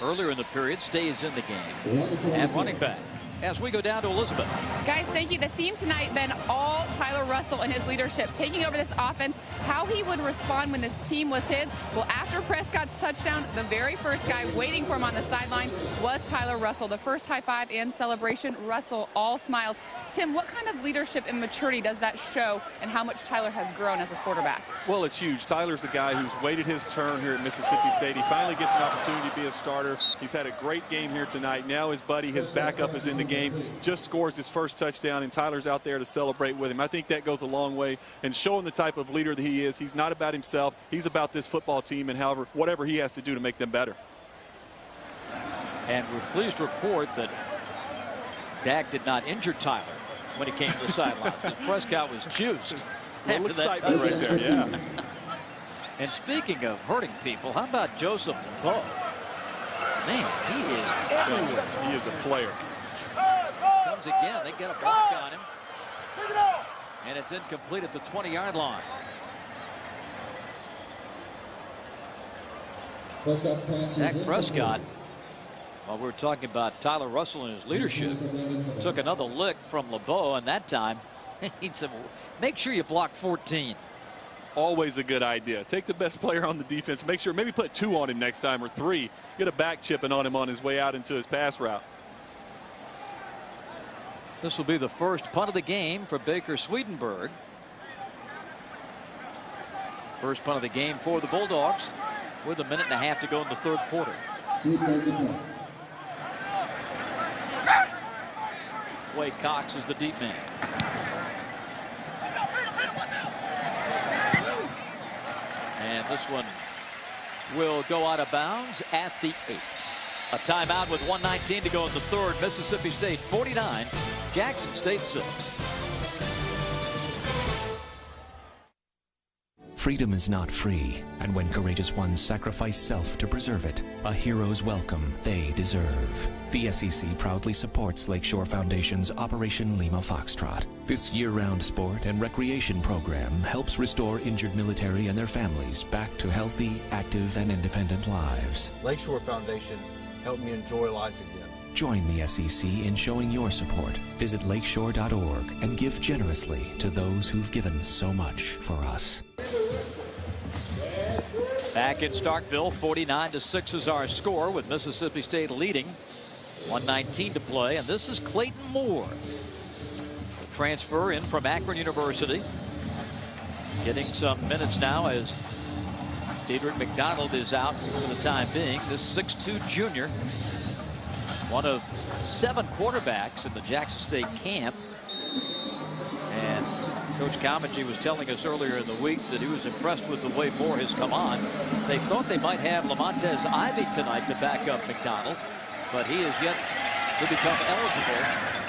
earlier in the period, stays in the game at running back. As we go down to Elizabeth. Guys, thank you. The theme tonight been all Tyler Russell and his leadership, taking over this offense, how he would respond when this team was his. Well, after Prescott's touchdown, the very first guy waiting for him on the sideline was Tyler Russell. The first high five and celebration, Russell all smiles. Tim, what kind of leadership and maturity does that show, and how much Tyler has grown as a quarterback? Well, it's huge. Tyler's a guy who's waited his turn here at Mississippi State. He finally gets an opportunity to be a starter. He's had a great game here tonight. Now his buddy, his backup, is in the game, just scores his first touchdown, and Tyler's out there to celebrate with him. I think that goes a long way in showing the type of leader that he is. He's not about himself. He's about this football team and whatever he has to do to make them better. And we're pleased to report that Dak did not injure Tyler when he came to the sideline. Prescott was juiced after that touchdown. Right there, yeah. And speaking of hurting people, how about Joseph LeBeau? Man, he is everywhere. He is a player. Comes again. They get a block on him. And it's incomplete at the 20-yard line. Dak Prescott, while we were talking about Tyler Russell and his leadership, took another lick from LeBeau, and that time he said, make sure you block 14. Always a good idea. Take the best player on the defense. Make sure maybe put 2 on him next time or 3. Get a back chipping on him on his way out into his pass route. This will be the first punt of the game for Baker Swedenberg. First punt of the game for the Bulldogs with a minute and a half to go in the third quarter. Wade Cox is the deep man. And this one will go out of bounds at the 8. A timeout with 1:19 to go in the third. Mississippi State 49, Jackson State 6. Freedom is not free, and when courageous ones sacrifice self to preserve it, a hero's welcome they deserve. The SEC proudly supports Lakeshore Foundation's Operation Lima Foxtrot. This year-round sport and recreation program helps restore injured military and their families back to healthy, active, and independent lives. Lakeshore Foundation helped me enjoy life again. Join the SEC in showing your support. Visit lakeshore.org and give generously to those who've given so much for us. Back in Starkville, 49-6 is our score, with Mississippi State leading. 1:19 to play, and this is Clayton Moore, the transfer in from Akron University, getting some minutes now as Dedrick McDonald is out for the time being. This 6'2 junior, one of 7 quarterbacks in the Jackson State camp. And Coach Comegy was telling us earlier in the week that he was impressed with the way Moore has come on. They thought they might have Lamontez Ivy tonight to back up McDonald, but he is yet to become eligible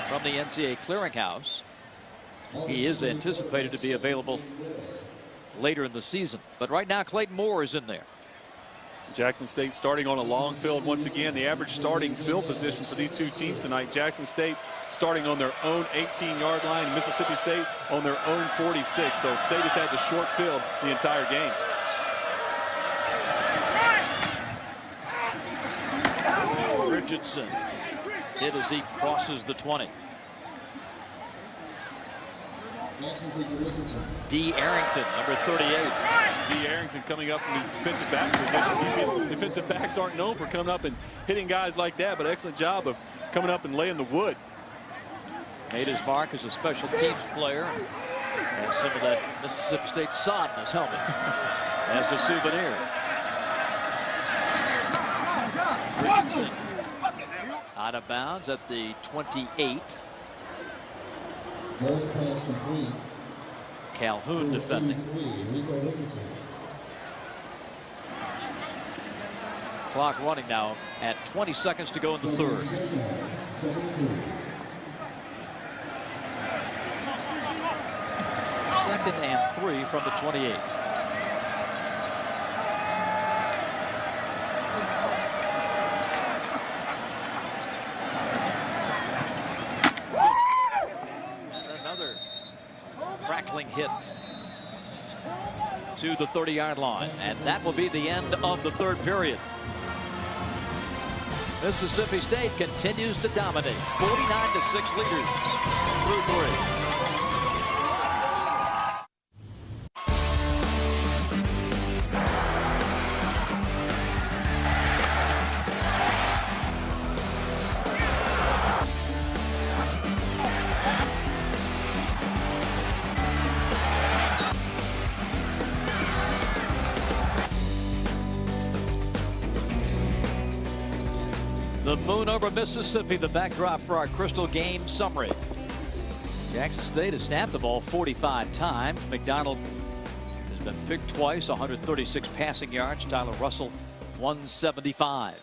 from the NCAA clearinghouse. He is anticipated to be available later in the season, but right now Clayton Moore is in there. Jackson State starting on a long field once again. The average starting field position for these two teams tonight. Jackson State starting on their own 18-yard line. Mississippi State on their own 46. So State has had the short field the entire game. Richardson hit as he crosses the 20. D. Arrington, number 38. D. Arrington coming up from the defensive back position. Defensive backs aren't known for coming up and hitting guys like that, but excellent job of coming up and laying the wood. Made his mark as a special teams player, and some of that Mississippi State sod in his helmet as a souvenir. Richardson out of bounds at the 28. First pass complete. Calhoun defending. Clock running now at 20 seconds to go in the third. Second and 3 from the 28. Hit to the 30-yard line, and that will be the end of the third period. Mississippi State continues to dominate. 49-6 leaders through 3. The moon over Mississippi, the backdrop for our Crystal game summary. Jackson State has snapped the ball 45 times. McDonald has been picked twice, 136 passing yards. Tyler Russell, 175.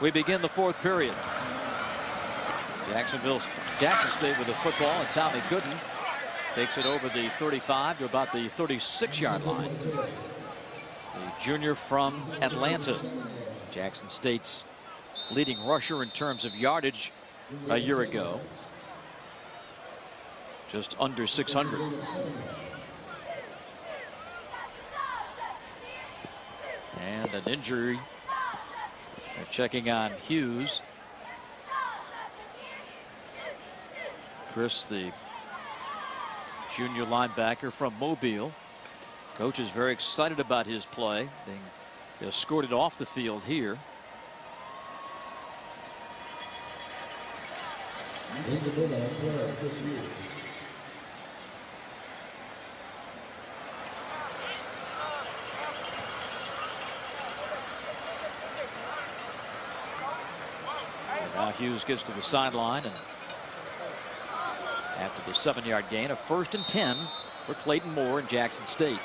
We begin the fourth period. Jackson State with the football, and Tommy Gooden takes it over the 35 to about the 36-yard line. The junior from Atlanta. Jackson State's leading rusher in terms of yardage a year ago. Just under 600. And an injury. They're checking on Hughes. Chris, the junior linebacker from Mobile. Coach is very excited about his play, being escorted off the field here. Now Hughes gets to the sideline, and after the 7-yard gain, a 1st and 10 for Clayton Moore in Jackson State.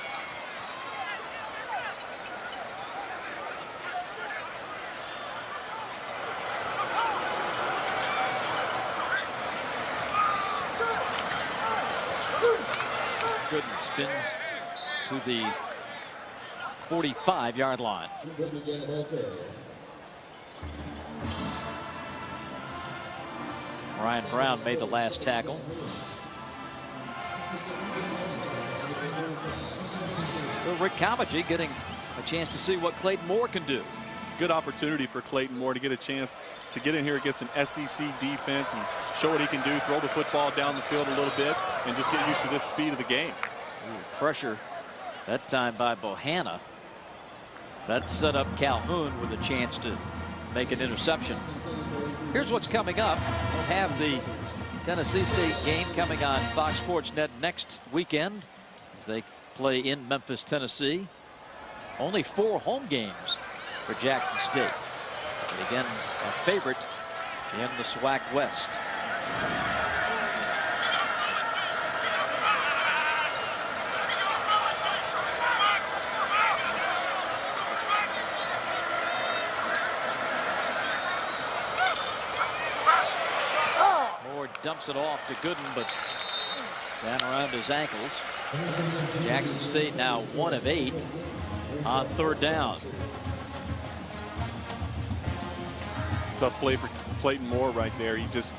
Gooden spins to the 45-yard line. Ryan Brown made the last tackle. So Rick Comagee getting a chance to see what Clayton Moore can do. Good opportunity for Clayton Moore to get a chance to get in here against an SEC defense and show what he can do, throw the football down the field a little bit, and just get used to this speed of the game. Ooh, pressure that time by Bohanna. That set up Calhoun with a chance to make an interception. Here's what's coming up. We'll have the Tennessee State game coming on Fox Sports Net next weekend as they play in Memphis, Tennessee. Only 4 home games for Jackson State. But again, a favorite in the SWAC West. Moore dumps it off to Gooden, but down around his ankles. Jackson State now 1 of 8 on 3rd down. Tough play for Clayton Moore right there. He just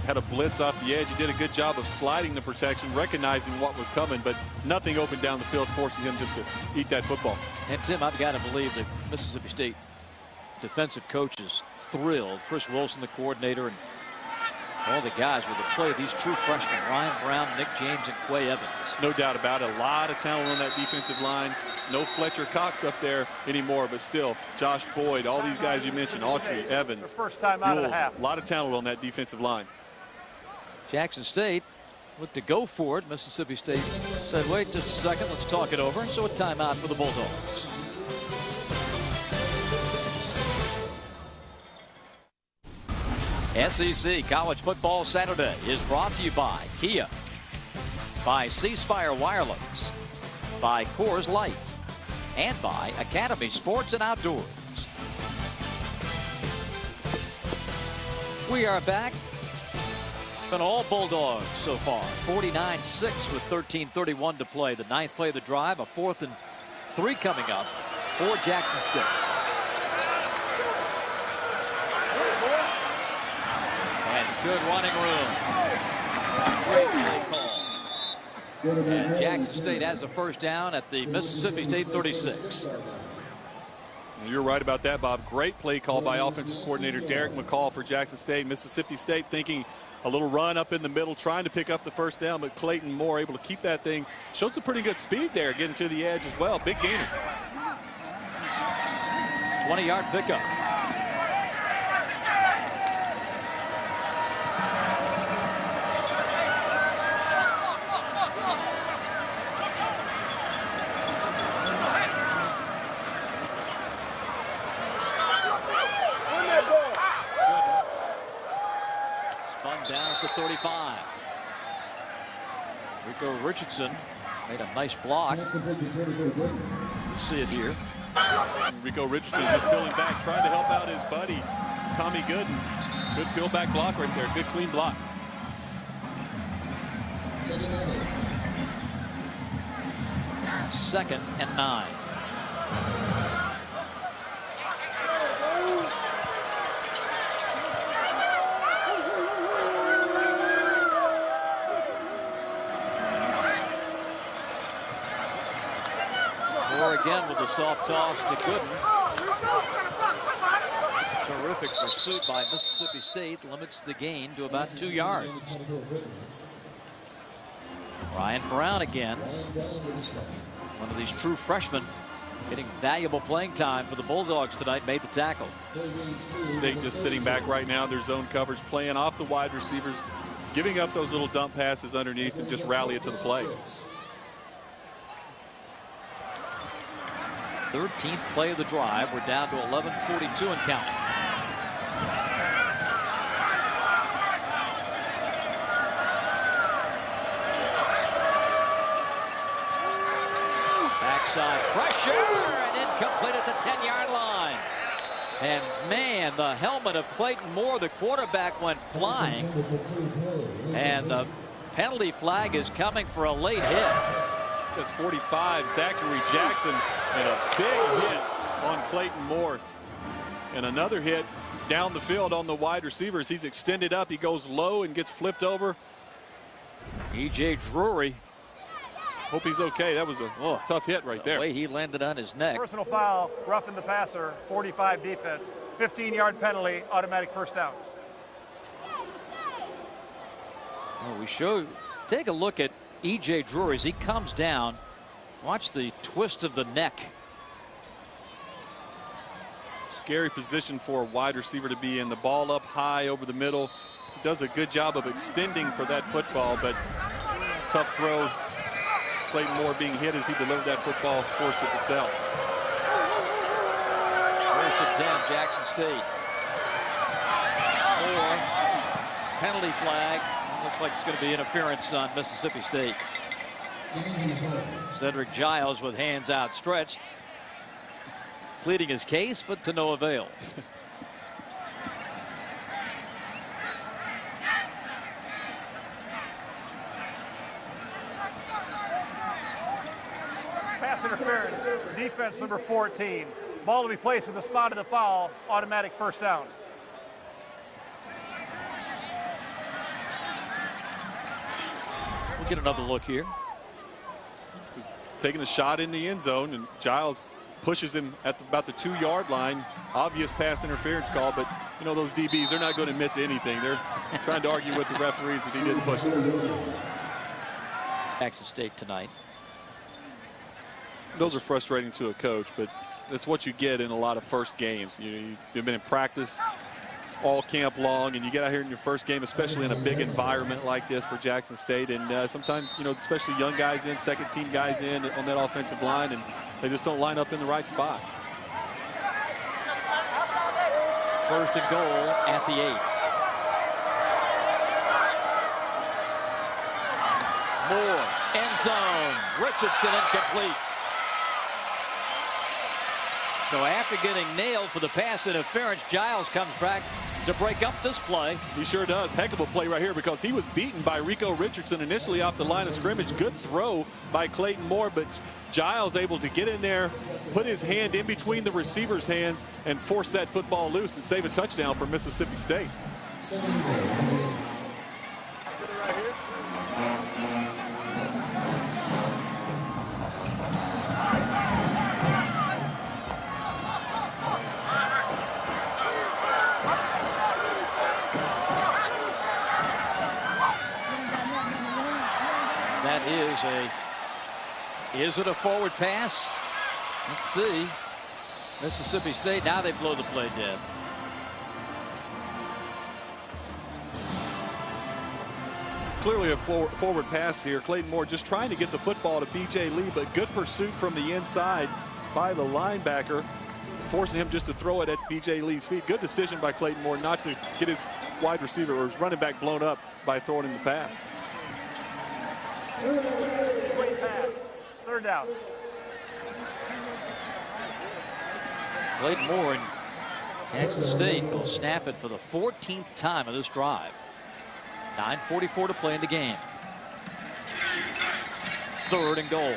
had a blitz off the edge. He did a good job of sliding the protection, recognizing what was coming, but nothing open down the field, forcing him just to eat that football. And Tim, I've got to believe that Mississippi State defensive coach is thrilled. Chris Wilson, the coordinator, and all the guys with the play of these true freshmen, Ryan Brown, Nick James, and Quay Evans. No doubt about it. A lot of talent on that defensive line. No Fletcher Cox up there anymore, but still, Josh Boyd, all these guys you mentioned, Autry, Evans, first time out of the half. A lot of talent on that defensive line. Jackson State looked to go for it. Mississippi State said, wait just a second, let's talk it over. So a timeout for the Bulldogs. SEC College Football Saturday is brought to you by Kia, by C Spire Wireless, by Coors Light, and by Academy Sports and Outdoors. We are back. Been all Bulldogs so far. 49-6 with 13:31 to play. The 9th play of the drive, a 4th and 3 coming up for Jackson State. And good running room. Great play call. And Jackson State has a first down at the Mississippi State 36. You're right about that, Bob. Great play call by offensive coordinator Derek McCall for Jackson State. Mississippi State thinking a little run up in the middle, trying to pick up the first down, but Clayton Moore able to keep that thing. Showed some pretty good speed there, getting to the edge as well. Big gainer. 20-yard pickup. Down at the 35. Rico Richardson made a nice block. You see it here. Rico Richardson just pulling back, trying to help out his buddy, Tommy Gooden. Good peel back block right there. Good clean block. Second and 9. Again with the soft toss to Gooden. Terrific pursuit by Mississippi State, limits the gain to about 2 yards. Ryan Brown again. One of these true freshmen getting valuable playing time for the Bulldogs tonight, made the tackle. State just sitting back right now. Their zone coverage, playing off the wide receivers, giving up those little dump passes underneath and just rally it to the play. 13th play of the drive. We're down to 11:42 and counting. Backside pressure and incomplete at the 10-yard line. And man, the helmet of Clayton Moore, the quarterback, went flying. And the penalty flag is coming for a late hit. That's 45, Zachary Jackson, and a big hit on Clayton Moore. And another hit down the field on the wide receivers. He's extended up, he goes low and gets flipped over. E.J. Drury. Hope he's okay. That was a tough hit right there. The way he landed on his neck. Personal foul, roughing the passer, 45 defense, 15-yard penalty, automatic first down. Well, we show, take a look at E.J. Drury as he comes down. Watch the twist of the neck. Scary position for a wide receiver to be in. The ball up high over the middle. He does a good job of extending for that football, but tough throw. Clayton Moore being hit as he delivered that football, forced it to sell. First and 10, Jackson State. Moore, penalty flag. Looks like it's going to be interference on Mississippi State. Cedric Giles with hands outstretched, pleading his case, but to no avail. Pass interference, defense number 14. Ball to be placed in the spot of the foul, automatic first down. We'll get another look here. Taking a shot in the end zone, and Giles pushes him at about the 2-yard line. Obvious pass interference call, but you know those DBs, they're not going to admit to anything. They're trying to argue with the referees that he didn't push him. Jackson State tonight. Those are frustrating to a coach, but that's what you get in a lot of first games. You've been in practice all camp long, and you get out here in your first game, especially in a big environment like this for Jackson State, and sometimes, you know, especially young guys in, second team guys in on that offensive line, and they just don't line up in the right spots. First and goal at the 8. Moore, end zone, Richardson incomplete. So after getting nailed for the pass interference, Giles comes back to break up this play. He sure does. Heck of a play right here, because he was beaten by Rico Richardson initially off the line of scrimmage. Good throw by Clayton Moore, but Giles able to get in there, put his hand in between the receiver's hands, and force that football loose and save a touchdown for Mississippi State. That is it a forward pass? Let's see. Mississippi State, now they blow the play dead. Clearly a forward pass here. Clayton Moore just trying to get the football to B.J. Lee, but good pursuit from the inside by the linebacker, forcing him just to throw it at B.J. Lee's feet. Good decision by Clayton Moore not to get his wide receiver or his running back blown up by throwing him the pass. Great pass. Third down. Clayton Moore in Kansas State will snap it for the 14th time of this drive. 9:44 to play in the game. 3rd and goal.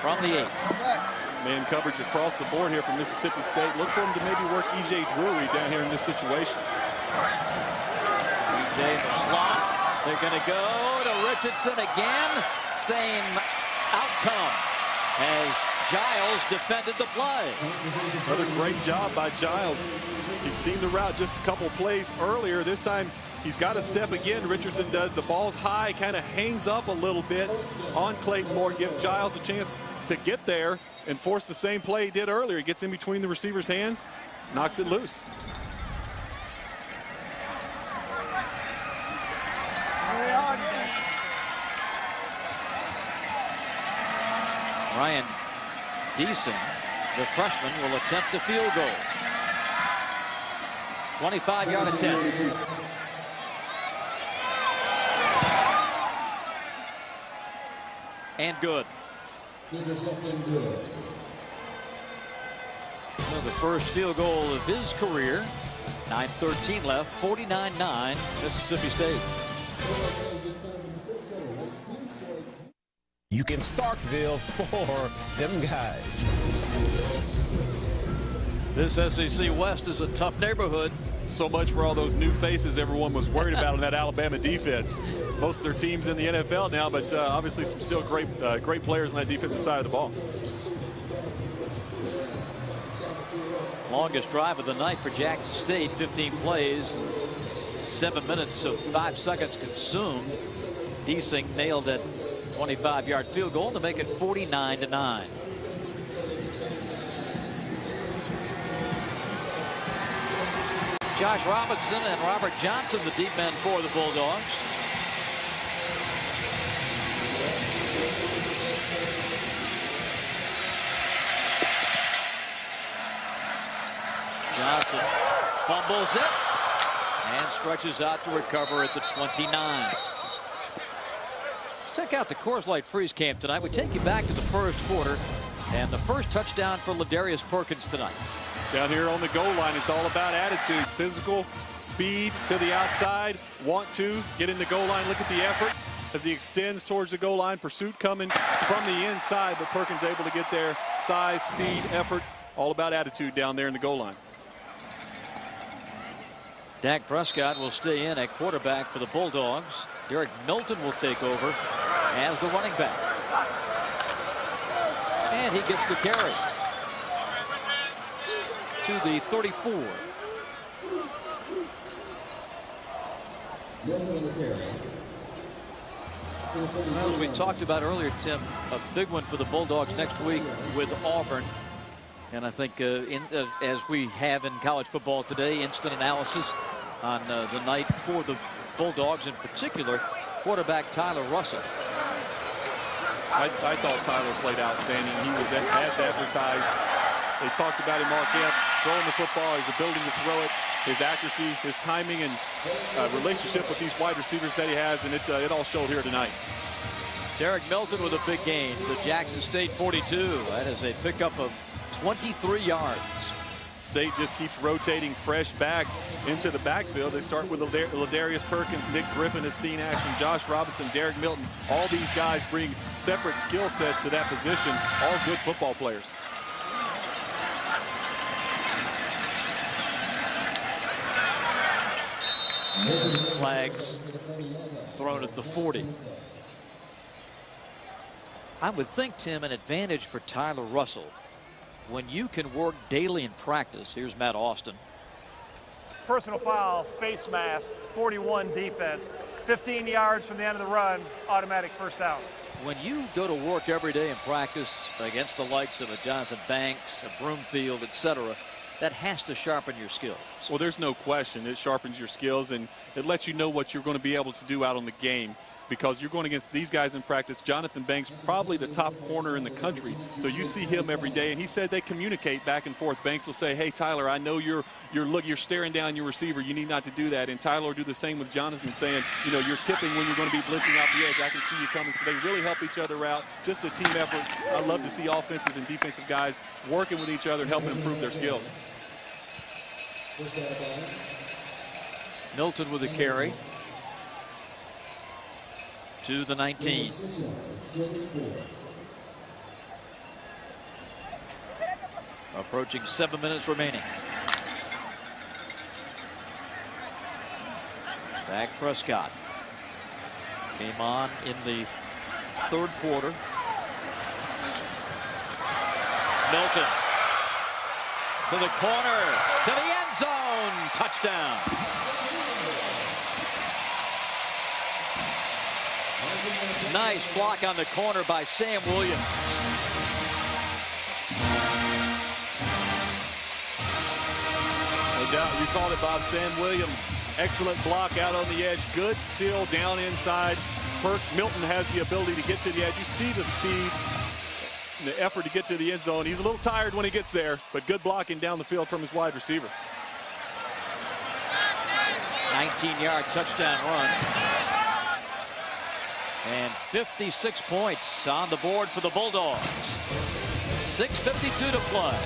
From the 8. Man coverage across the board here from Mississippi State. Look for him to maybe work E.J. Drury down here in this situation. E.J. in the slot. They're going to go to Richardson again. Same outcome as Giles defended the play. Another great job by Giles. He's seen the route just a couple plays earlier. This time he's got to step again. Richardson does. The ball's high, kind of hangs up a little bit on Clayton Moore. Gives Giles a chance to get there and force the same play he did earlier. He gets in between the receiver's hands, knocks it loose. Ryan Deason, the freshman, will attempt the field goal. 25-yard attempt. And good. So the first field goal of his career. 9:13 left. 49-9 Mississippi State. You can Starkville for them guys. This SEC West is a tough neighborhood. So much for all those new faces everyone was worried about in that Alabama defense. Most of their teams in the NFL now, but obviously some still great players on that defensive side of the ball. Longest drive of the night for Jackson State, 15 plays, 7 minutes of 5 seconds consumed. Deasing nailed that 25-yard field goal to make it 49-9. Josh Robinson and Robert Johnson, the deep men for the Bulldogs. Johnson fumbles it and stretches out to recover at the 29. Let's check out the Coors Light Freeze Camp tonight. We take you back to the first quarter and the first touchdown for Ladarius Perkins tonight. Down here on the goal line, it's all about attitude, physical, speed to the outside, want to get in the goal line. Look at the effort as he extends towards the goal line. Pursuit coming from the inside, but Perkins able to get there. Size, speed, effort, all about attitude down there in the goal line. Dak Prescott will stay in at quarterback for the Bulldogs. Derek Milton will take over as the running back. And he gets the carry to the 34. As we talked about earlier, Tim, a big one for the Bulldogs next week with Auburn. And I think as we have in college football today, instant analysis on the night for the Bulldogs, in particular, quarterback Tyler Russell. I thought Tyler played outstanding. He was as advertised. They talked about him all camp, throwing the football, his ability to throw it, his accuracy, his timing, and relationship with these wide receivers that he has, and it all showed here tonight. Derek Milton with a big gain to Jackson State 42. That is a pickup of 23 yards. State just keeps rotating fresh backs into the backfield. They start with Ladarius Perkins, Nick Griffin has seen action, Josh Robinson, Derek Milton. All these guys bring separate skill sets to that position. All good football players. Flags thrown at the 40. I would think, Tim, an advantage for Tyler Russell when you can work daily in practice. Here's Matt Austin. Personal foul, face mask, 41 defense. 15 yards from the end of the run, automatic first down. When you go to work every day and practice against the likes of a Jonathan Banks, a Broomfield, etc., that has to sharpen your skills. Well, there's no question. It sharpens your skills, and it lets you know what you're going to be able to do out on the game, because you're going against these guys in practice. Jonathan Banks, probably the top corner in the country, so you see him every day, and he said they communicate back and forth. Banks will say, hey, Tyler, I know you're staring down your receiver. You need not to do that. And Tyler will do the same with Jonathan, saying, you know, you're tipping when you're going to be blitzing out the edge. I can see you coming. So they really help each other out. Just a team effort. I love to see offensive and defensive guys working with each other and helping improve their skills. Milton with a carry to the 19. Approaching 7 minutes remaining. Dak Prescott came on in the third quarter. Milton to the corner, to the end zone, touchdown. Nice block on the corner by Sam Williams. No doubt, you called it, Bob. Sam Williams, excellent block out on the edge, good seal down inside. Milton has the ability to get to the edge. You see the speed, the effort to get to the end zone. He's a little tired when he gets there, but good blocking down the field from his wide receiver. 19-yard touchdown run. And 56 points on the board for the Bulldogs. 6:52 to play.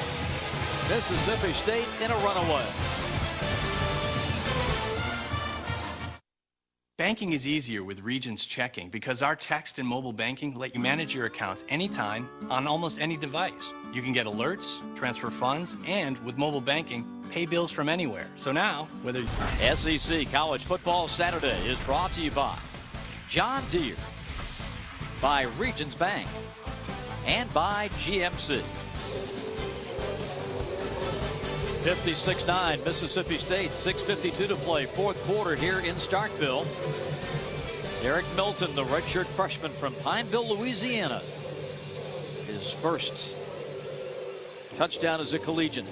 Mississippi State in a runaway. Banking is easier with Regions Checking because our text and mobile banking let you manage your accounts anytime on almost any device. You can get alerts, transfer funds, and with mobile banking, pay bills from anywhere. So now, whether SEC College Football Saturday is brought to you by John Deere, by Regions Bank, and by GMC. 56-9 Mississippi State, 6:52 to play, fourth quarter here in Starkville. Eric Milton, the redshirt freshman from Pineville, Louisiana. His first touchdown as a collegian.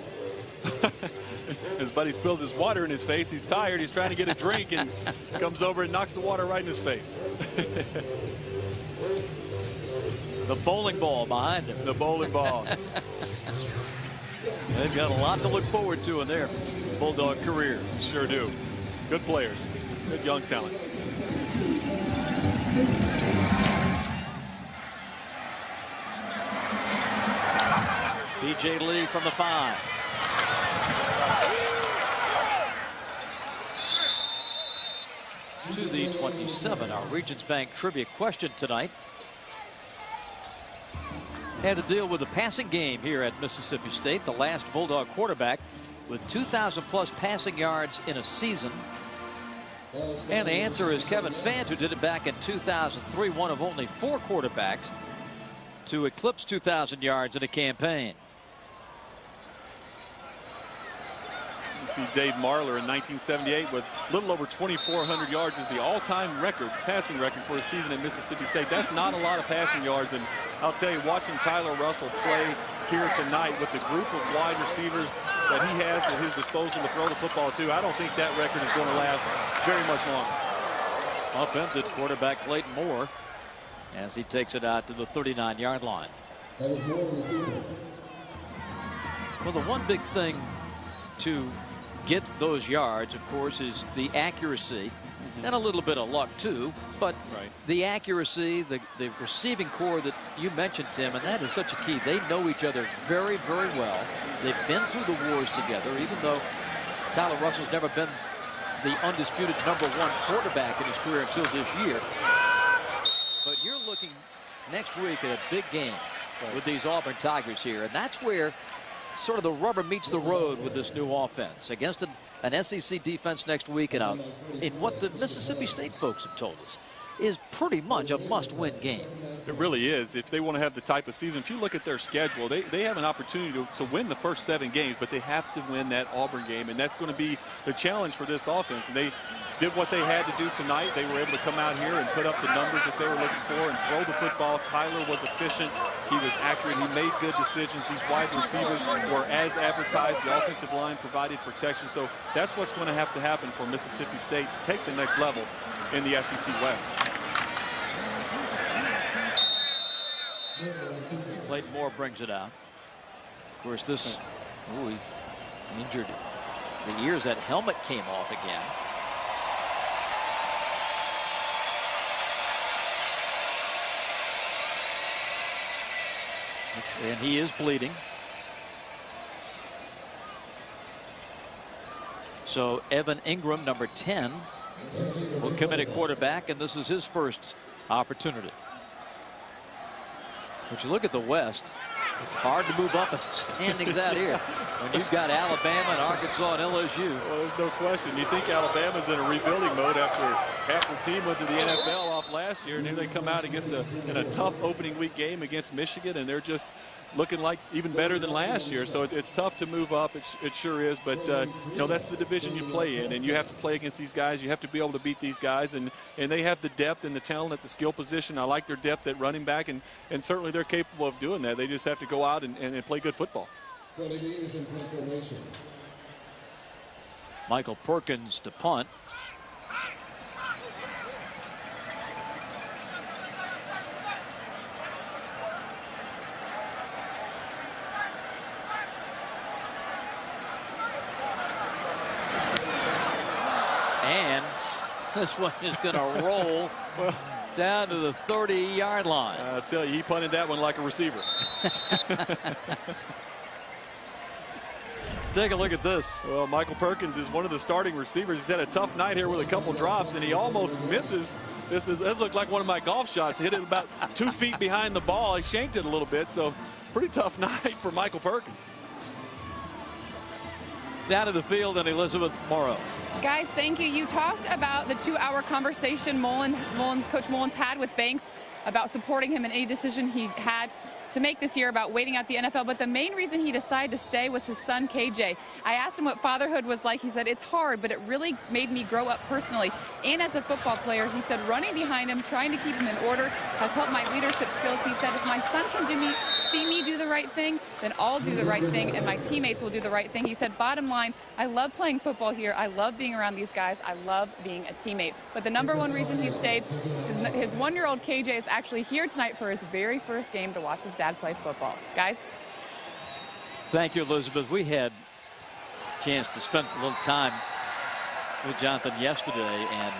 His buddy spills his water in his face. He's tired. He's trying to get a drink and comes over and knocks the water right in his face. The bowling ball behind him. The bowling ball. They've got a lot to look forward to in their Bulldog career. Sure do. Good players. Good young talent. B.J. Lee from the 5. To the 27. Our Regions Bank trivia question tonight had to deal with the passing game here at Mississippi State. The last Bulldog quarterback with 2,000+ passing yards in a season. And the answer is Kevin Fant, who did it back in 2003, one of only 4 quarterbacks to eclipse 2,000 yards in a campaign. You see Dave Marler in 1978 with a little over 2,400 yards as the all-time record, passing record for a season at Mississippi State. That's not a lot of passing yards, and I'll tell you, watching Tyler Russell play here tonight with the group of wide receivers that he has at his disposal to throw the football to, I don't think that record is going to last very much longer. Upended quarterback Clayton Moore as he takes it out to the 39-yard line. That was more than a two. Well, the one big thing to get those yards, of course, is the accuracy and a little bit of luck too, but the accuracy, the receiving core that you mentioned, Tim, and that is such a key. They know each other very, very well. They've been through the wars together, even though Tyler Russell's never been the undisputed #1 quarterback in his career until this year. But you're looking next week at a big game with these Auburn Tigers here, and that's where sort of the rubber meets the road with this new offense against an SEC defense next week, and in what the Mississippi State folks have told us is pretty much a must-win game. It really is. If they want to have the type of season, if you look at their schedule, they have an opportunity to win the first 7 games, but they have to win that Auburn game, and that's going to be the challenge for this offense. And did what they had to do tonight. They were able to come out here and put up the numbers that they were looking for and throw the football. Tyler was efficient. He was accurate. He made good decisions. These wide receivers were as advertised. The offensive line provided protection. So that's what's going to happen for Mississippi State to take the next level in the SEC West. Clayton Moore brings it out. Of course, this, he injured the ears. That helmet came off again. And he is bleeding. So Evan Ingram, number 10, will come in at quarterback, and this is his first opportunity. But you look at the West, it's hard to move up in standings out here when you've got Alabama and Arkansas and LSU. Well, there's no question. You think Alabama's in a rebuilding mode after half the team went to the NFL off last year, and here they come out against in a tough opening week game against Michigan, and they're just looking like even better than last year. So it's tough to move up. It sure is. But, you know, that's the division you play in, and you have to play against these guys. You have to be able to beat these guys, and they have the depth and the talent at the skill position. I like their depth at running back, and certainly they're capable of doing that. They just have to go out and play good football. Michael Perkins to punt. And this one is going to roll down to the 30-yard line. I'll tell you, he punted that one like a receiver. Take a look at this. Well, Michael Perkins is one of the starting receivers. He's had a tough night here with a couple drops, and he almost misses. This looked like one of my golf shots. Hit it about 2 feet behind the ball. He shanked it a little bit, so pretty tough night for Michael Perkins. Down to the field, and Elizabeth Morrow. Guys, thank you. You talked about the 2-hour conversation Coach Mullins had with Banks about supporting him in any decision he had to make this year about waiting out the NFL, but the main reason he decided to stay was his son, KJ. I asked him what fatherhood was like. He said, it's hard, but it really made me grow up personally. And as a football player, he said, running behind him, trying to keep him in order has helped my leadership skills. He said, if my son can see me do the right thing, then I'll do the right thing, and my teammates will do the right thing. He said, bottom line, I love playing football here. I love being around these guys. I love being a teammate. But the number one reason he stayed is his 1-year-old KJ is actually here tonight for his very first game to watch his dad play football. Guys? Thank you, Elizabeth. We had a chance to spend a little time with Jonathan yesterday, and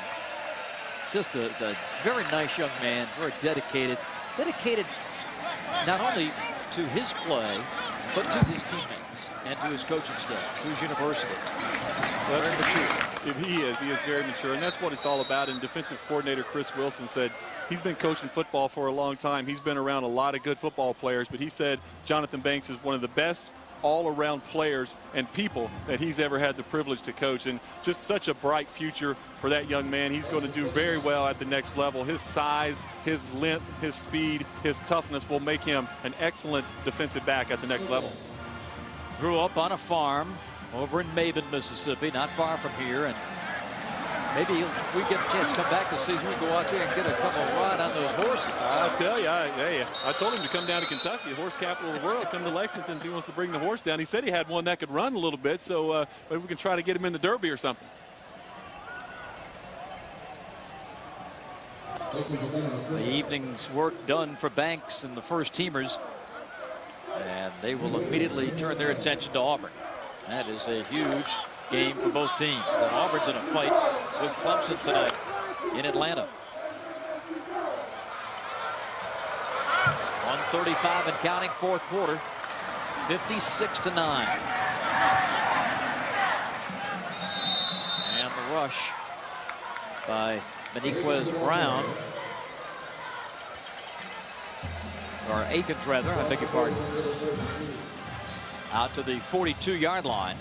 just a very nice young man, very dedicated not only to his play, but to his teammates and to his coaching staff, to his university. Very mature. He is very mature, and that's what it's all about. And defensive coordinator Chris Wilson said he's been coaching football for a long time. He's been around a lot of good football players, but he said Jonathan Banks is one of the best all-around players and people that he's ever had the privilege to coach, and just such a bright future for that young man. He's going to do very well at the next level. His size, his length, his speed, his toughness will make him an excellent defensive back at the next level. Grew up on a farm over in Maben, Mississippi, not far from here, and maybe we get a chance to come back this season. We go out there and get a couple of ride on those horses. I'll tell you, I told him to come down to Kentucky, the horse capital of the world, come to Lexington if he wants to bring the horse down. He said he had one that could run a little bit, so maybe we can try to get him in the Derby or something. The evening's work done for Banks and the first teamers, and they will immediately turn their attention to Auburn. That is a huge game for both teams. And Auburn's in a fight with Clemson tonight in Atlanta. 1:35 and counting, fourth quarter, 56-9. And the rush by Beniquez Brown, or Akins rather, I beg your pardon, out to the 42-yard line.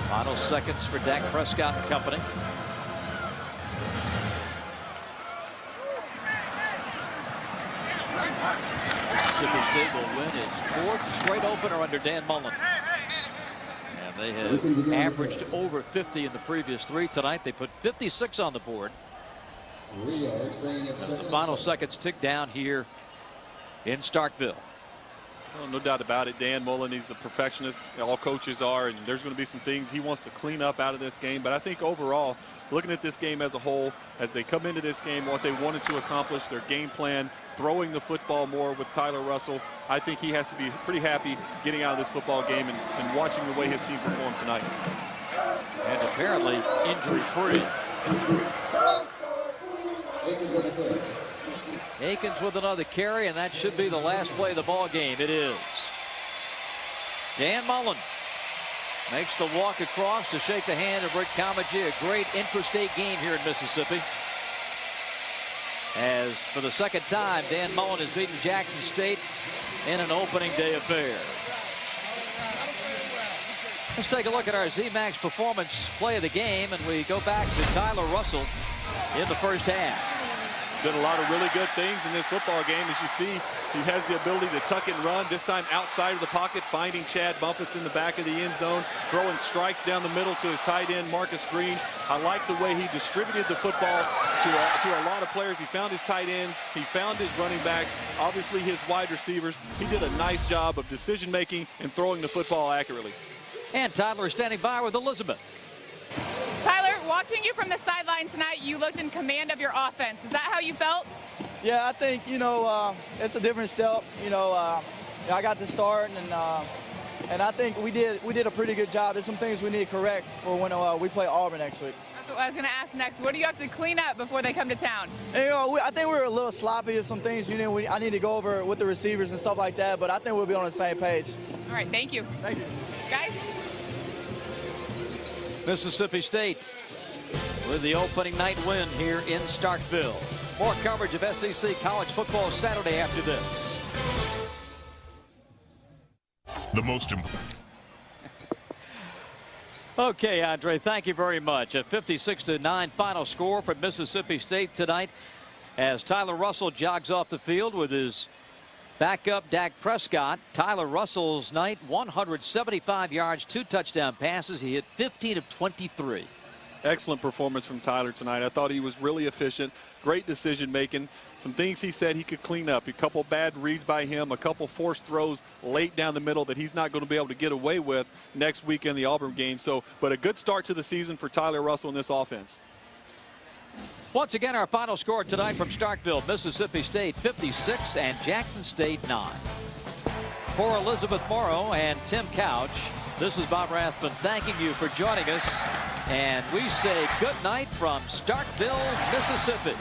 Final seconds for Dak Prescott and company. Mississippi's State will win its 4th straight opener under Dan Mullen. And they have averaged over 50 in the previous 3 tonight. They put 56 on the board. The final seconds tick down here in Starkville. Well, no doubt about it. Dan Mullen, he's a perfectionist. All coaches are, and there's going to be some things he wants to clean up out of this game. But I think overall, looking at this game as a whole, as they come into this game, what they wanted to accomplish, their game plan, throwing the football more with Tyler Russell, I think he has to be pretty happy getting out of this football game and watching the way his team performed tonight. And apparently injury-free. Akins with another carry, and that should be the last play of the ball game. It is. Dan Mullen makes the walk across to shake the hand of Rick Comegy. A great intrastate game here in Mississippi. As for the second time, Dan Mullen has beaten Jackson State in an opening day affair. Let's take a look at our ZMAX performance play of the game, and we go back to Tyler Russell in the first half. Did a lot of really good things in this football game. As you see, he has the ability to tuck and run, this time outside of the pocket, finding Chad Bumpus in the back of the end zone, throwing strikes down the middle to his tight end, Marcus Green. I like the way he distributed the football to a lot of players. He found his tight ends. He found his running backs, obviously his wide receivers. He did a nice job of decision-making and throwing the football accurately. And Tyler is standing by with Elizabeth. Tyler, watching you from the sideline tonight, you looked in command of your offense. Is that how you felt? Yeah, I think, it's a different step. I got the start, and I think we did a pretty good job. There's some things we need to correct for when we play Auburn next week. That's what I was going to ask next. What do you have to clean up before they come to town? And, I think we were a little sloppy with some things. I need to go over with the receivers and stuff like that, but I think we'll be on the same page. All right, thank you. Thank you. Guys? Mississippi State with the opening night win here in Starkville. More coverage of SEC college football Saturday after this. The most important. Okay, Andre, thank you very much. A 56-9 final score for Mississippi State tonight as Tyler Russell jogs off the field with his backup Dak Prescott. Tyler Russell's night, 175 yards, 2 touchdown passes. He hit 15 of 23. Excellent performance from Tyler tonight. I thought he was really efficient, great decision making. Some things he said he could clean up. A couple bad reads by him, a couple forced throws late down the middle that he's not going to be able to get away with next week in the Auburn game. But a good start to the season for Tyler Russell in this offense. Once again, our final score tonight from Starkville, Mississippi State 56 and Jackson State 9. For Elizabeth Morrow and Tim Couch, this is Bob Rathman thanking you for joining us. And we say good night from Starkville, Mississippi.